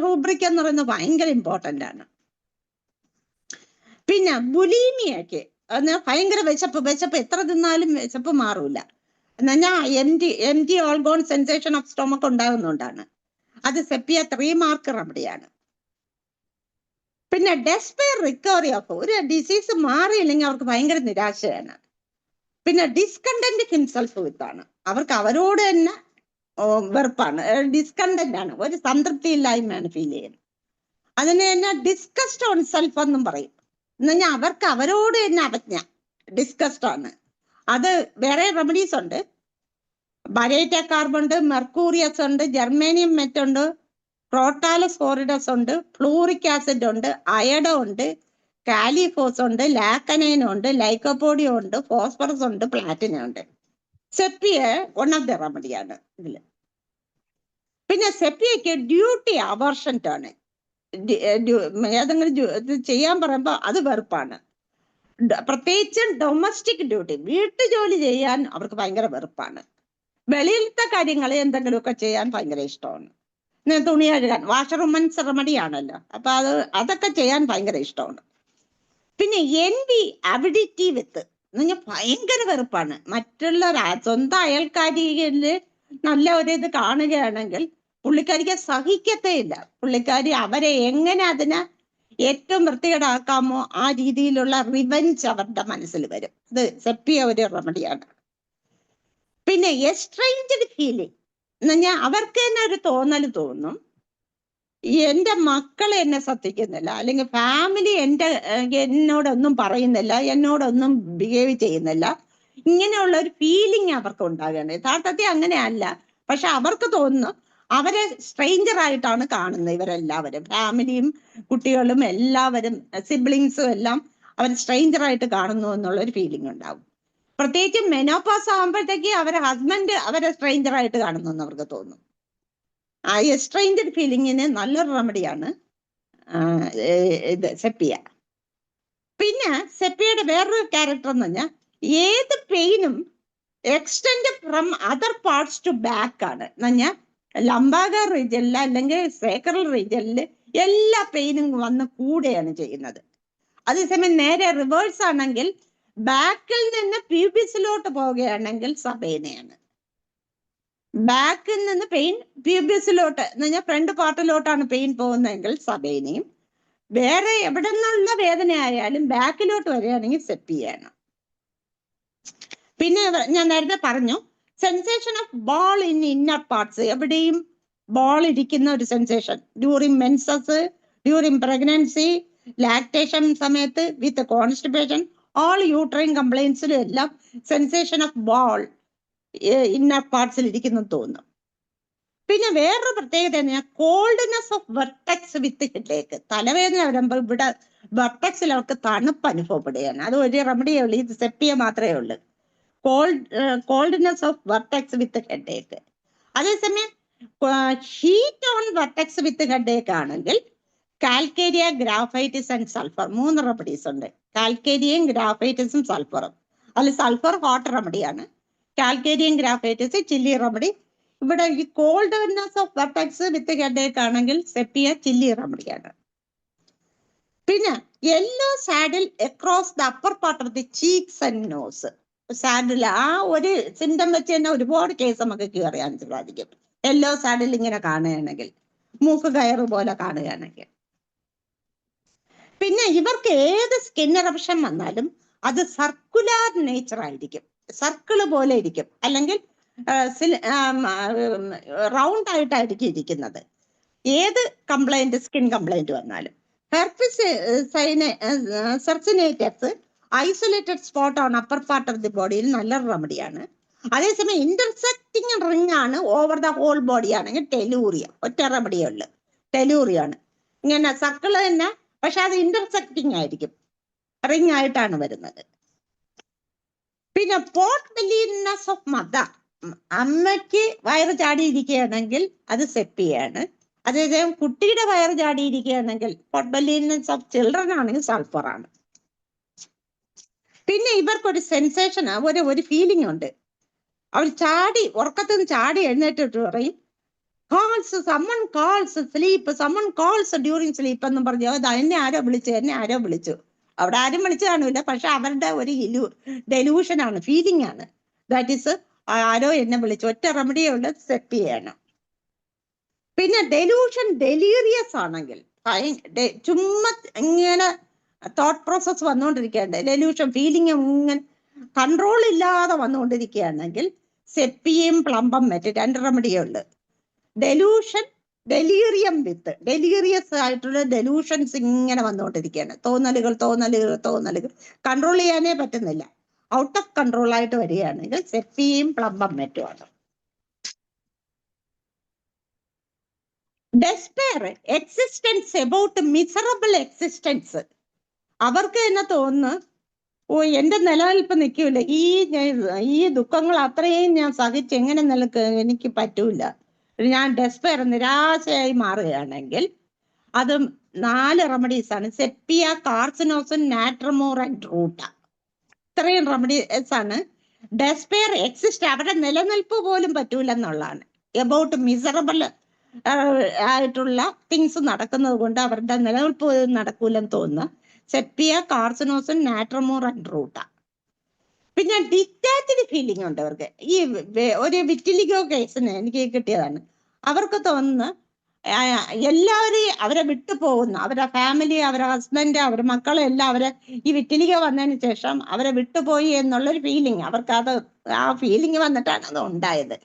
റൂബ്രിക് എന്ന് പറയുന്നത് ഭയങ്കര ഇമ്പോർട്ടന്റ് ആണ്. പിന്നെ ബുലീമിയൊക്കെ ഭയങ്കര വിശപ്പ് എത്ര തിന്നാലും വിശപ്പ് മാറൂല. എന്നാൽ empty all gone sensation of stomach ഉണ്ടാകുന്നതുകൊണ്ടാണ്. അത് സെപ്പിയ 3 മാർക്ക് റെമഡിയാണ്. പിന്നെ ഡെസ്പെയർ റിക്കവറി ഓഫ്, ഒരു ഡിസീസ് മാറിയില്ലെങ്കിൽ അവർക്ക് ഭയങ്കര നിരാശയാണ്. പിന്നെ ഡിസ്കണ്ടന്റ് ഹിംസെൽഫ് വിത്താണ്, അവർക്ക് അവരോട് തന്നെ വെറുപ്പാണ്, ഡിസ്കണ്ടന്റ് ആണ്, ഒരു സംതൃപ്തി ഇല്ലായ്മയാണ് ഫീൽ ചെയ്യുന്നത്. അതിനെ തന്നെ ഡിസ്കസ്റ്റ് ഓൺ സെൽഫ് എന്നും പറയും. എന്ന് പറഞ്ഞാൽ അവർക്ക് അവരോട് തന്നെ അവജ്ഞ, ഡിസ്കസ്റ്റ് ആണ്. അത് വേറെ റെമഡീസ് ഉണ്ട്. ബരേറ്റ കാർബ് ഉണ്ട്, മെർക്കൂറിയസ് ഉണ്ട്, ജർമേനിയം മെറ്റ് ഉണ്ട്, ക്രോട്ടാലസ് ഫോറിഡസ് ഉണ്ട്, ഫ്ലൂറിക് ആസിഡ് ഉണ്ട്, അയഡ ഉണ്ട്, കാലിഫോസ് ഉണ്ട്, ലാക്കനൈൻ ഉണ്ട്, ലൈക്കോപോഡിയം ഉണ്ട്, ഫോസ്ഫറസ് ഉണ്ട്, പ്ലാറ്റിനം ഉണ്ട്. സെപ്പിയ വൺ ഓഫ് ദ റെമഡിയാണ് ഇതില്. പിന്നെ സെപ്പിയക്ക് ഡ്യൂട്ടി അവേർഷൻ ആണ്. ഏതെങ്കിലും ചെയ്യാൻ പറയുമ്പോ അത് വെറുപ്പാണ്. പ്രത്യേകിച്ച് ഡൊമസ്റ്റിക് ഡ്യൂട്ടി, വീട്ടുജോലി ചെയ്യാൻ അവർക്ക് ഭയങ്കര വെറുപ്പാണ്. വെളിയിലത്തെ കാര്യങ്ങൾ എന്തെങ്കിലുമൊക്കെ ചെയ്യാൻ ഭയങ്കര ഇഷ്ടമാണ്. തുണി കഴുകാൻ, വാഷർ വുമൻസ് റെമഡിയാണല്ലോ, അപ്പൊ അതൊക്കെ ചെയ്യാൻ ഭയങ്കര ഇഷ്ടമാണ്. പിന്നെ എൻവി, അവിഡിറ്റി വിത്ത് എന്ന് പറഞ്ഞാൽ ഭയങ്കര വെറുപ്പാണ്. മറ്റുള്ള സ്വന്തം അയൽക്കാരികളില് നല്ല ഒരു ഇത് കാണുകയാണെങ്കിൽ പുള്ളിക്കാരിക്ക് സഹിക്കത്തേ ഇല്ല. പുള്ളിക്കാരി അവരെ എങ്ങനെ അതിനെ ഏറ്റവും വൃത്തികേടാക്കാമോ ആ രീതിയിലുള്ള റിവെഞ്ച് അവരുടെ മനസ്സിൽ വരും. അത് സെപ്പിയ ഒരു റെമഡിയാണ്. പിന്നെ എസ്ട്രേഞ്ച്ഡ് ഫീലിംഗ് എന്ന് പറഞ്ഞാൽ അവർക്ക് തന്നെ ഒരു തോന്നൽ തോന്നും, എന്റെ മക്കളെ എന്നെ ശ്രദ്ധിക്കുന്നില്ല, അല്ലെങ്കിൽ ഫാമിലി എന്നോടൊന്നും പറയുന്നില്ല, എന്നോടൊന്നും ബിഹേവ് ചെയ്യുന്നില്ല, ഇങ്ങനെയുള്ള ഒരു ഫീലിംഗ് അവർക്ക് ഉണ്ടാകുകയാണ്. യഥാർത്ഥത്തിൽ അങ്ങനെയല്ല, പക്ഷെ അവർക്ക് തോന്നുന്നു അവരെ സ്ട്രേഞ്ചർ ആയിട്ടാണ് കാണുന്നത്. ഇവരെല്ലാവരും, ഫാമിലിയും കുട്ടികളും എല്ലാവരും സിബ്ലിങ്സും എല്ലാം അവർ സ്ട്രേഞ്ചർ ആയിട്ട് കാണുന്നു എന്നുള്ളൊരു ഫീലിംഗ് ഉണ്ടാവും. പ്രത്യേകിച്ച് മെനോപോസ് ആകുമ്പോഴത്തേക്ക് അവരെ ഹസ്ബൻഡ് അവരെ സ്ട്രേഞ്ചർ ആയിട്ട് കാണുന്നു എന്ന് അവർക്ക് തോന്നും. ആ എസ്ട്രേഞ്ച്ഡ് ഫീലിങ്ങിന് നല്ലൊരു റെമഡിയാണ് ഇത് സെപ്പിയ. പിന്നെ സെപ്പിയയുടെ വേറൊരു ക്യാരക്ടർ എന്ന് പറഞ്ഞാൽ ഏത് പെയിനും extend from other parts to back ആണ്. എന്ന് പറഞ്ഞാൽ ലംബാഗർ റീജിയനിൽ അല്ലെങ്കിൽ സേക്രൽ റീജിയനിൽ എല്ലാ പെയിനും വന്ന് കൂടുകയാണ് ചെയ്യുന്നത്. അതേസമയം നേരെ റിവേഴ്സ് ആണെങ്കിൽ ബാക്കിൽ നിന്ന് പ്യൂബിസിലോട്ട് പോവുകയാണെങ്കിൽ സബേനയാണ്. ബാക്കിൽ നിന്ന് പെയിൻ പ്യൂബിസിലോട്ട് എന്ന് പറഞ്ഞാൽ ഫ്രണ്ട് പാർട്ടിലോട്ടാണ് പെയിൻ പോകുന്നതെങ്കിൽ സബേനയും, വേറെ എവിടെ നിന്നുള്ള വേദന ആയാലും ബാക്കിലോട്ട് വരികയാണെങ്കിൽ സെപ്പിയാണ്. പിന്നെ ഞാൻ നേരത്തെ പറഞ്ഞു sensation of ball in inner parts, എവിടെയും ബോൾ ഇരിക്കുന്ന ഒരു sensation during menses, during pregnancy, lactation സമയത്ത്, വിത്ത് കോൺസ്റ്റിപ്പേഷൻ, ഓൾ യൂട്രൈൻ കംപ്ലൈൻസിലും എല്ലാം സെൻസേഷൻ ഓഫ് ബോൾ ഇന്നർ പാർട്സിൽ ഇരിക്കുന്നു തോന്നും. പിന്നെ വേറൊരു പ്രത്യേകത coldness of vertex with headache, തലവേദന വരുമ്പോൾ ഇവിടെ വെർട്ടെക്സിൽ അവർക്ക് തണുപ്പ് അനുഭവപ്പെടുകയാണ്. അത് ഒരു റെമഡിയേ ഉള്ളൂ, ഇത് സെപ്പിയ മാത്രമേ ഉള്ളൂ. Coldness of vertex with headache. അതേസമയം heat on vertex with headache ആണെങ്കിൽ calcarea, graphites and sulphur, 3 remedies ഉണ്ട്. കാൽക്കേരിയയും ഗ്രാഫൈറ്റിസും സൾഫറും. അതിൽ സൾഫർ ഹോട്ട് റെമഡിയാണ്, കാൽക്കേരിയം ഗ്രാഫൈറ്റിസ് ചില്ലി റെമഡി. ഇവിടെ ഈ coldness of vertex with headache ആണെങ്കിൽ സെപ്പിയ ചില്ലി റെമഡിയാണ്. പിന്നെ yellow saddle across the upper part of the cheeks and nose. Saddle ആ ഒരു സിംറ്റം വെച്ച് തന്നെ ഒരുപാട് കേസ് നമുക്ക് ക്യൂർ ചെയ്യാൻ സാധിക്കും. യെല്ലോ സാഡിൽ ഇങ്ങനെ കാണുകയാണെങ്കിൽ, മൂക്ക് കയറ് പോലെ കാണുകയാണെങ്കിൽ. പിന്നെ ഇവർക്ക് ഏത് സ്കിൻ എറപ്ഷൻ വന്നാലും അത് സർക്കുലർ നേച്ചർ ആയിരിക്കും, സർക്കിള് പോലെ ഇരിക്കും, അല്ലെങ്കിൽ റൗണ്ട് ആയിട്ടായിരിക്കും ഇരിക്കുന്നത്. ഏത് കംപ്ലൈന്റ്, സ്കിൻ കംപ്ലൈന്റ് വന്നാലും. Herpes circinatus isolated spot on upper part of the ബോഡിയിൽ നല്ലൊരു റെമഡിയാണ്. അതേസമയം ഇന്റർസെക്റ്റിംഗ് റിംഗ് ആണ് ഓവർ ദ ഹോൾ ബോഡി ആണെങ്കിൽ ടെലൂറിയ, ഒറ്റ റെമഡിയുള്ളു ടെലൂറിയാണ്. ഇങ്ങനെ സർക്കിള് തന്നെ, പക്ഷെ അത് ഇന്റർസെക്റ്റിംഗ് ആയിരിക്കും, റിംഗ് ആയിട്ടാണ് വരുന്നത്. പിന്നെ പോർട്ട് ബെലീനസ് ഓഫ് മദർ, അമ്മയ്ക്ക് വയറ് ചാടിയിരിക്കുകയാണെങ്കിൽ അത് സെപ്പിയാണ്. അതേസമയം കുട്ടിയുടെ വയറ് ചാടിയിരിക്കുകയാണെങ്കിൽ പോർട്ട് ബെലീനസ് ഓഫ് ചിൽഡ്രൻ ആണെങ്കിൽ സൾഫറാണ്. പിന്നെ ഇവർക്കൊരു സെൻസേഷൻ, ഒരു ഫീലിംഗ് ഉണ്ട്. അവർ ചാടി ഉറക്കത്തിൽ നിന്ന് ചാടി എഴുന്നേറ്റിട്ട് പറയും calls, summon calls sleep, summon calls during sleep എന്നും പറഞ്ഞു. എന്നെ ആരോ വിളിച്ചു, എന്നെ ആരോ വിളിച്ചു. അവിടെ ആരും വിളിച്ചു കാണില്ല, പക്ഷെ അവരുടെ ഒരു ഡെലൂഷൻ ആണ്, ഫീലിംഗ് ആണ്. ദാറ്റ് ഈസ് ആരോ എന്നെ വിളിച്ചു. ഒറ്റ റെമഡിയേ ഉള്ളൂ, സെപ്പിയാണ്. പിന്നെ ഡെലൂഷൻ ഡെലീറിയസ് ആണെങ്കിൽ, ചുമ്മാ ഇങ്ങനെ തോട്ട് പ്രോസസ് വന്നുകൊണ്ടിരിക്കുകയാണ്, ഡെലൂഷൻ ഫീലിംഗ് ഇങ്ങനെ കൺട്രോൾ ഇല്ലാതെ വന്നുകൊണ്ടിരിക്കുകയാണെങ്കിൽ സെപ്പിയും പ്ലംബം മെറ്റ്, 2 റെമഡിയേ ഉള്ളു. ഡെലൂഷൻ ഡെലീറിയം വിത്ത് ഡെലീറിയസ് ആയിട്ടുള്ള ഡെലൂഷൻസ് ഇങ്ങനെ വന്നുകൊണ്ടിരിക്കുകയാണ്, തോന്നലുകൾ കൺട്രോൾ ചെയ്യാനേ പറ്റുന്നില്ല, ഔട്ട് ഓഫ് കൺട്രോൾ ആയിട്ട് വരികയാണെങ്കിൽ സെപ്പിയും പ്ലംബം മെറ്റുമാണ്. Despair, existence about miserable existence, അവർക്ക് തന്നെ തോന്നുന്നു ഓ എന്റെ നിലനിൽപ്പ് നിൽക്കൂല, ഈ ദുഃഖങ്ങൾ അത്രയും ഞാൻ സഹിച്ച് എങ്ങനെ എനിക്ക് പറ്റൂല, ഞാൻ ഡെസ്പെയർ, നിരാശയായി മാറുകയാണെങ്കിൽ അത് 4 റെമഡീസ് ആണ്. Sepia, carcinosin, natrum mur and ruta. ഇത്രയും റെമഡീസ് ആണ്. ഡെസ്പെയർ എക്സിസ്റ്റ്, അവരുടെ നിലനിൽപ്പ് പോലും പറ്റൂല എന്നുള്ളതാണ്. എബൌട്ട് മിസറബിൾ ആയിട്ടുള്ള തിങ്സ് നടക്കുന്നത് കൊണ്ട് അവരുടെ നിലനിൽപ്പ് നടക്കൂലെന്ന് തോന്നുന്നു. Sepia, carcinosin, natrum mur and ruta. പിന്നെ ഡിറ്റാച്ച്ഡ് ഫീലിംഗ് ഉണ്ട് അവർക്ക്. ഈ ഒരു വിറ്റിലിഗോ കേസിന് എനിക്ക് കിട്ടിയതാണ്. അവർക്ക് തോന്നുന്നു എല്ലാവരെയും അവരെ വിട്ടു പോകുന്നു, അവരുടെ ഫാമിലി, അവരുടെ ഹസ്ബൻഡ്, അവരുടെ മക്കളെല്ലാം അവരെ ഈ വിറ്റിലിഗോ വന്നതിന് ശേഷം അവരെ വിട്ടുപോയി എന്നുള്ളൊരു ഫീലിംഗ് അവർക്ക്, ആ ഫീലിംഗ് വന്നിട്ടാണ് അത് ഉണ്ടായത്,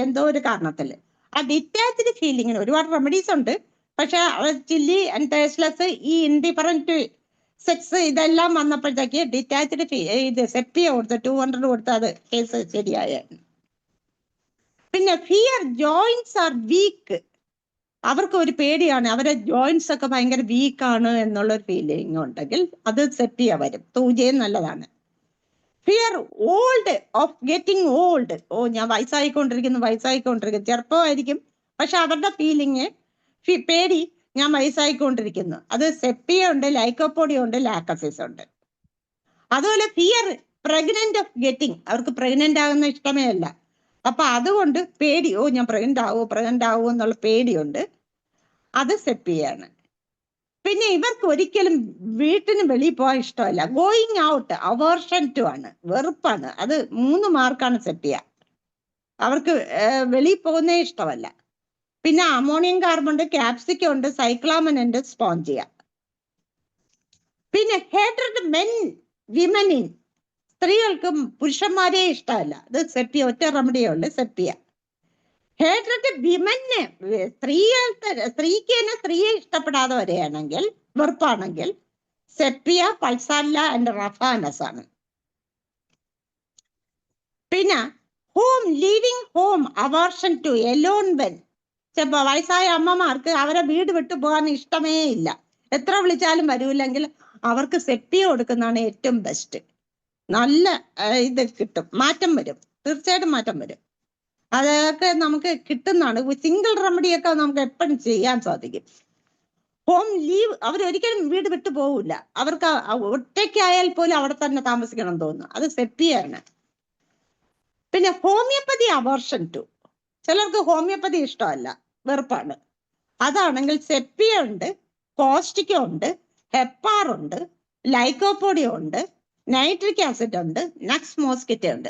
എന്തോ ഒരു കാരണത്തില്. ആ ഡിറ്റാച്ച്ഡ് ഫീലിങ്ങിന് ഒരുപാട് റെമഡീസ് ഉണ്ട്, പക്ഷെ ചില്ലി ആൻഡ് ടേസ്റ്റ്ലെസ്, ഈ ഇൻഡിഫറൻറ്റ് സെക്സ് ഇതെല്ലാം വന്നപ്പോഴത്തേക്ക് ഡിറ്റാച്ച്ഡ് ഇത് സെപ്പിയ കൊടുത്ത് 200 കൊടുത്ത് അത് കേസ് ശരിയായ. പിന്നെ ഫിയർ ജോയിന്റ്സ് ആർ വീക്ക്, അവർക്ക് ഒരു പേടിയാണ്, അവരെ ജോയിന്റ്സ് ഒക്കെ ഭയങ്കര വീക്കാണ് എന്നുള്ളൊരു ഫീലിംഗ് ഉണ്ടെങ്കിൽ അത് സെപ്പിയ വരും. തൂജയും നല്ലതാണ്. Fear old of getting old, ഞാൻ വയസ്സായിക്കൊണ്ടിരിക്കുന്നു, ചെറുപ്പമായിരിക്കും പക്ഷെ അവരുടെ ഫീലിംഗ് പേടി, ഞാൻ വയസ്സായിക്കൊണ്ടിരിക്കുന്നു, അത് സെപ്പിയ ഉണ്ട്, ലൈക്കോപോഡിയ ഉണ്ട്, ലാക്കസിസ് ഉണ്ട്. അതുപോലെ ഫിയർ പ്രഗ്നന്റ് ഓഫ് ഗെറ്റിംഗ്, അവർക്ക് പ്രഗ്നന്റ് ആകുന്ന ഇഷ്ടമേ അല്ല, അപ്പൊ അതുകൊണ്ട് പേടി, ഞാൻ പ്രഗ്നന്റ് ആവോ എന്നുള്ള പേടിയുണ്ട്, അത് സെപ്പിയാണ്. പിന്നെ ഇവർക്ക് ഒരിക്കലും വീട്ടിന് വെളിയിൽ പോകാൻ ഇഷ്ടമല്ല, ഗോയിങ് ഔട്ട് അവേർഷൻ ടു ആണ്, വെറുപ്പാണ്, അത് 3 മാർക്കാണ് സെപ്പിയ. അവർക്ക് വെളിയിൽ പോകുന്നേ ഇഷ്ടമല്ല. പിന്നെ അമോണിയം കാർബൺ ഉണ്ട്, ക്യാപ്സിക്കം ഉണ്ട്, സൈക്ലാമൻ ഉണ്ട്, സ്പോഞ്ചിയ. പിന്നെ ഹേറ്റഡ് മെൻ വിമനിൻ, സ്ത്രീകൾക്കും പുരുഷന്മാരെ ഇഷ്ടമല്ല, അത് സെപ്പിയ, ഒറ്റ റെമഡിയേ ഉള്ളു, സെപ്പിയ. ഹേറ്റഡ് വിമന്, സ്ത്രീക്ക് തന്നെ സ്ത്രീയെ ഇഷ്ടപ്പെടാതെ വരികയാണെങ്കിൽ, വെറുപ്പാണെങ്കിൽ സെപ്പിയ, പൾസാല ആൻഡ് റഫാനസ് ആണ്. പിന്നെ home, leaving home aversion to, alone when, വയസ്സായ അമ്മമാർക്ക് അവരെ വീട് വിട്ടു പോകാൻ ഇഷ്ടമേ ഇല്ല, എത്ര വിളിച്ചാലും വരൂല്ലെങ്കിൽ അവർക്ക് സെപ്പിയ കൊടുക്കുന്നതാണ് ഏറ്റവും ബെസ്റ്റ്. നല്ല ഇത് കിട്ടും, മാറ്റം വരും, തീർച്ചയായിട്ടും മാറ്റം വരും. അതൊക്കെ നമുക്ക് കിട്ടുന്നതാണ്. സിംഗിൾ റെമഡിയൊക്കെ നമുക്ക് എപ്പോഴും ചെയ്യാൻ സാധിക്കും. ഹോം ലീവ്, അവരൊരിക്കലും വീട് വിട്ടു പോവില്ല, അവർക്ക് ഒറ്റയ്ക്കായാൽ പോലും അവിടെ തന്നെ താമസിക്കണം തോന്നുന്നു, അത് സെപ്പിയാണ്. പിന്നെ ഹോമിയോപ്പതി അവേർഷൻ ടു, ചിലർക്ക് ഹോമിയോപ്പതി ഇഷ്ടമല്ല, വെറുപ്പാണ്, അതാണെങ്കിൽ സെപ്പിയ ഉണ്ട്, കോസ്റ്റിക്ക ഉണ്ട്, ഹെപ്പാർ ഉണ്ട്, ലൈക്കോപോഡിയ ഉണ്ട്, നൈട്രിക് ആസിഡ് ഉണ്ട്, നക്സ് മോസ്കിറ്റ ഉണ്ട്.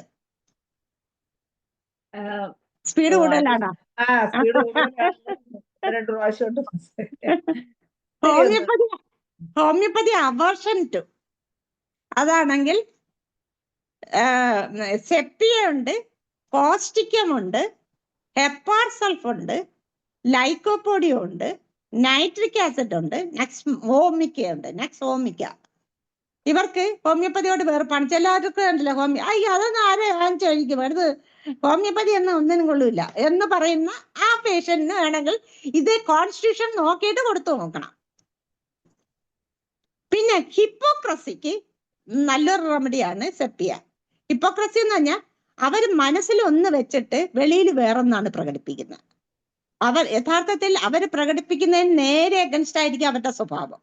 സ്പീഡ് കൂടുതലാണോ? സ്പീഡ് കൂടുതലാണ്, 2 പ്രാവശ്യം ഉണ്ട്. ഹോമിയോപ്പതി അവേർഷൻ ടു, അതാണെങ്കിൽ സെപ്പിയ ഉണ്ട്, കോസ്റ്റിക്കം ഉണ്ട്, ഹെപ്പാർ സൾഫ് ഉണ്ട്, ലൈക്കോപോഡിയ ഉണ്ട്, നൈട്രിക് ആസിഡ് ഉണ്ട്, നക്സ് ഓമിക്ക ഉണ്ട്, നക്സ് ഓമിക്ക. ഇവർക്ക് ഹോമിയോപ്പതിയോട് വേർപ്പാണ്. ചിലർക്ക് ഉണ്ടല്ലോ അയ്യോ അതൊന്നും ആരെ വാങ്ങിച്ചു കഴിക്കും, അടുത്ത് ഹോമിയോപ്പതി എന്ന ഒന്നിനും കൊള്ളില്ല എന്ന് പറയുന്ന ആ പേഷ്യന്റിന് വേണമെങ്കിൽ ഇത് കോൺസ്റ്റിറ്റ്യൂഷൻ നോക്കിയിട്ട് കൊടുത്തു നോക്കണം. പിന്നെ ഹിപ്പോക്രസിക്ക് നല്ലൊരു റെമഡിയാണ് സെപ്പിയ. ഹിപ്പോക്രസി എന്ന് പറഞ്ഞാൽ അവർ മനസ്സിൽ ഒന്ന് വെച്ചിട്ട് വെളിയിൽ വേറൊന്നാണ് പ്രകടിപ്പിക്കുന്നത്. അവർ യഥാർത്ഥത്തിൽ അവർ പ്രകടിപ്പിക്കുന്നതിന് നേരെ അഗൻസ്റ്റ് ആയിരിക്കും അവരുടെ സ്വഭാവം.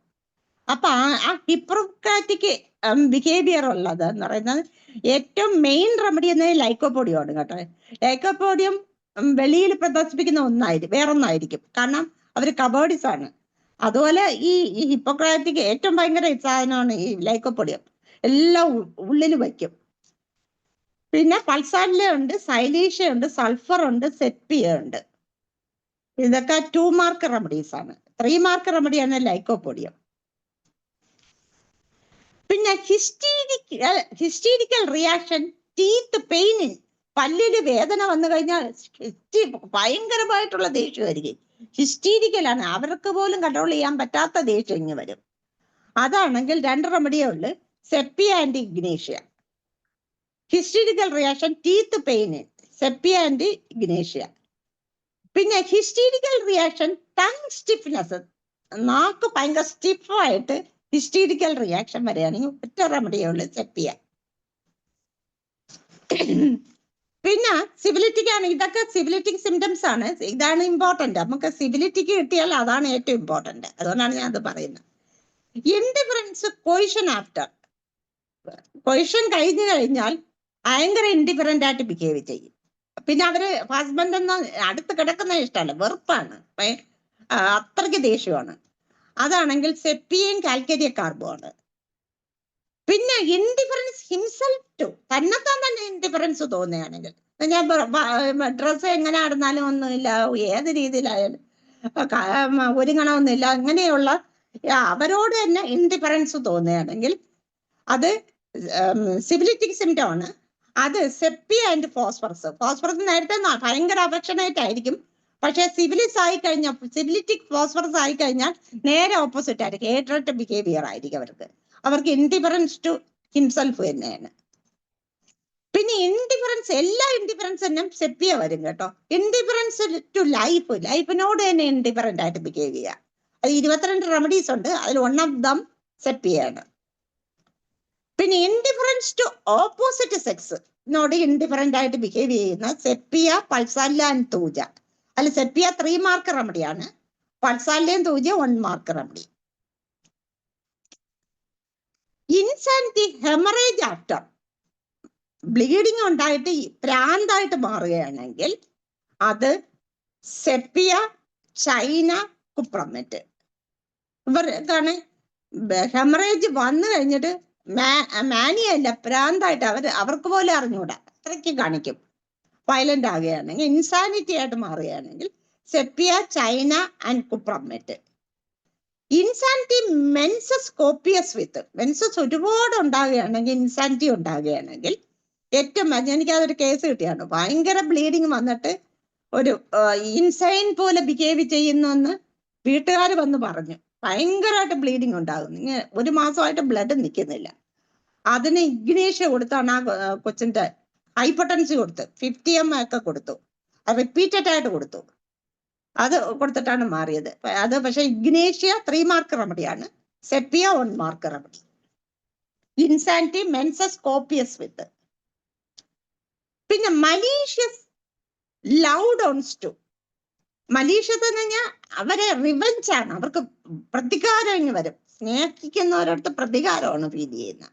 അപ്പൊ ആ ഹിപ്പോക്രാറ്റിക് ബിഹേവിയർ ഉള്ളത് എന്ന് പറയുന്നത് ഏറ്റവും മെയിൻ റെമഡി എന്നത് ലൈക്കോപോഡിയമാണ് കേട്ടോ. ലൈക്കോപോഡിയം വെളിയിൽ പ്രദർശിപ്പിക്കുന്ന വേറൊന്നായിരിക്കും, കാരണം അവർ കബേർഡിസ് ആണ്. അതുപോലെ ഈ ഹിപ്പോക്രാറ്റിക് ഏറ്റവും ഭയങ്കര സാധനമാണ് ഈ ലൈക്കോപോഡിയം, എല്ലാം ഉള്ളിൽ വയ്ക്കും. പിന്നെ പൾസാരില ഉണ്ട്, സൈലീഷ്യ ഉണ്ട്, സൾഫർ ഉണ്ട്, സെപ്പിയ ഉണ്ട്. ഇതൊക്കെ 2 മാർക്ക് റെമഡീസ് ആണ്. 3 മാർക്ക് റെമഡിയാണ് ലൈക്കോപോഡിയം. പിന്നെ ഹിസ്റ്റീരിക്കൽ റിയാക്ഷൻ, ടീത്ത് പെയിനിൻ, പല്ലിന് വേദന വന്നു കഴിഞ്ഞാൽ ഭയങ്കരമായിട്ടുള്ള ദേഷ്യമായിരിക്കും. ഹിസ്റ്റീരിക്കലാണ്, അവർക്ക് പോലും കൺട്രോൾ ചെയ്യാൻ പറ്റാത്ത ദേഷ്യം ഇങ്ങ് വരും. അതാണെങ്കിൽ 2 റെമഡിയേ ഉള്ളു, sepia and ignatia. Hysterical reaction, teeth പെയിനിൻ, സെപ്പിയ ആൻഡ് ഇഗ്നേഷ്യ. പിന്നെ ഹിസ്റ്റീരിക്കൽ റിയാക്ഷൻ ടങ് സ്റ്റിഫ്നെസ്, നാക്ക് ഭയങ്കര സ്റ്റിഫായിട്ട് ഹിസ്റ്റീരിക്കൽ റിയാക്ഷൻ വരികയാണെങ്കിൽ ഒറ്റ റെമഡിയേ ഉള്ളു, സെപ്പിയ. പിന്നെ സിബിലിറ്റിക്ക് ആണ്, ഇതൊക്കെ സിബിലിറ്റിക് സിംറ്റംസ് ആണ്. ഇതാണ് ഇമ്പോർട്ടന്റ്. നമുക്ക് സിബിലിറ്റിക്ക് കിട്ടിയാൽ അതാണ് ഏറ്റവും ഇമ്പോർട്ടന്റ്. അതുകൊണ്ടാണ് ഞാൻ അത് പറയുന്നത്. ഇൻഡിഫറൻസ് കൊയിഷൻ ആഫ്റ്റർ, കൊയിഷൻ കഴിഞ്ഞു കഴിഞ്ഞാൽ ഭയങ്കര ഇൻഡിഫറന്റ് ആയിട്ട് ബിഹേവ് ചെയ്യും. പിന്നെ അവര് ഹസ്ബൻഡ് എന്ന അടുത്ത് കിടക്കുന്ന ഇഷ്ടമല്ല, വെറുപ്പാണ്, അത്രയ്ക്ക് ദേഷ്യമാണ്. അതാണെങ്കിൽ സെപ്പിയയും കാൽക്കേരിയ കാർബോ ആണ്. പിന്നെ ഇൻഡിഫറൻസ് ഹിംസെൽഫ് ടു, തന്നെത്താൻ തന്നെ ഇൻഡിഫറൻസ് തോന്നുകയാണെങ്കിൽ, ഞാൻ ഡ്രസ്സ് എങ്ങനെ ആടുന്നാലും ഒന്നുമില്ല, ഏത് രീതിയിലായാലും ഒരുങ്ങണമെന്നില്ല, അങ്ങനെയുള്ള അവരോട് തന്നെ ഇൻഡിഫറൻസ് തോന്നുകയാണെങ്കിൽ അത് സിബിലിറ്റിക് സിംറ്റം ആണ്. അത് സെപ്പിയ ആൻഡ് ഫോസ്ഫറസ്. ഫോസ്ഫറസ് നേരത്തെ ഭയങ്കര അഫക്ഷനേറ്റ് ആയിരിക്കും, പക്ഷെ സിബിലിറ്റിക് ഫോസ്ഫറസ് ആയി കഴിഞ്ഞാൽ നേരെ ഓപ്പോസിറ്റ് ആയിരിക്കും, ഹേട്രഡ് ബിഹേവിയർ ആയിരിക്കും അവർക്ക് ഇൻഡിഫറൻസ് ടു ഹിംസെൽഫ് തന്നെയാണ്. പിന്നെ ഇൻഡിഫറൻസ്, എല്ലാ ഇൻഡിഫറൻസ് തന്നെ സെപ്പിയ വരും കേട്ടോ. ഇൻഡിഫറൻസ് ടു ലൈഫിനോട് തന്നെ ഇൻഡിഫറന്റ് ആയിട്ട് ബിഹേവ് ചെയ്യുക. അത് 22 റെമഡീസ് ഉണ്ട്, അതിൽ 1 ഓഫ് ദം സെപ്പിയാണ്. പിന്നെ ഇൻഡിഫറൻസ് ടു ഓപ്പോസിറ്റ് സെക്സിനോട് ഇൻഡിഫറന്റ് ആയിട്ട് ബിഹേവ് ചെയ്യുന്ന സെപ്പിയ, പൾസാരില ആൻഡ് തൂജ. അല്ല, സെപ്പിയ 3 മാർക്ക് റെമഡിയാണ്, പൾസാരിലയും thuja 1 mark remedy. Insanity, haemorrhage after bleeding ഉണ്ടായിട്ട് പ്രാന്തായിട്ട് മാറുകയാണെങ്കിൽ അത് സെപ്പിയ, ചൈന, കുപ്രമെറ്റ്. ഇവർക്കാണ് ഹെമറേജ് വന്നു കഴിഞ്ഞിട്ട് മാനിയല്ല, പ്രാന്തായിട്ട് അവർക്ക് പോലെ അറിഞ്ഞൂടാ, അത്രയ്ക്ക് കാണിക്കും. വയലന്റ് ആകുകയാണെങ്കിൽ, ഇൻസാനിറ്റി ആയിട്ട് മാറുകയാണെങ്കിൽ sepia, china and cuprum met. Insanity menses copious with, menses ഒരുപാട് ഉണ്ടാകുകയാണെങ്കിൽ, ഇൻസാനിറ്റി ഉണ്ടാകുകയാണെങ്കിൽ ഏറ്റവും എനിക്കതൊരു കേസ് കിട്ടിയാണ്. ഭയങ്കര ബ്ലീഡിങ് വന്നിട്ട് ഒരു ഇൻസൈൻ പോലെ ബിഹേവ് ചെയ്യുന്നെന്ന് വീട്ടുകാർ വന്ന് പറഞ്ഞു. ഭയങ്കരമായിട്ട് ബ്ലീഡിങ് ഉണ്ടാകുന്നു, 1 മാസമായിട്ട് ബ്ലഡ് നിൽക്കുന്നില്ല. അതിന് ഇഗ്നേഷ്യ കൊടുത്താണ് ആ കൊച്ചിന്റെ ഹൈപ്പർടെൻസി കൊടുത്ത് 50 ml ഒക്കെ കൊടുത്തു, റിപ്പീറ്റഡ് ആയിട്ട് കൊടുത്തു. അത് കൊടുത്തിട്ടാണ് മാറിയത്. അത് പക്ഷെ ഇഗ്നേഷ്യ 3 മാർക്ക് റെമഡിയാണ്, sepia 1 mark remedy. Insanity, menses copious with. പിന്നെ malicious loud ones to, malicious എന്ന് പറഞ്ഞാൽ അവരെ റിവെഞ്ച് ആണ്, അവർക്ക് പ്രതികാരം ഇങ്ങ് വരും. സ്നേഹിക്കുന്നവരടുത്ത് പ്രതികാരമാണ് ഫീൽ ചെയ്യുന്നത്.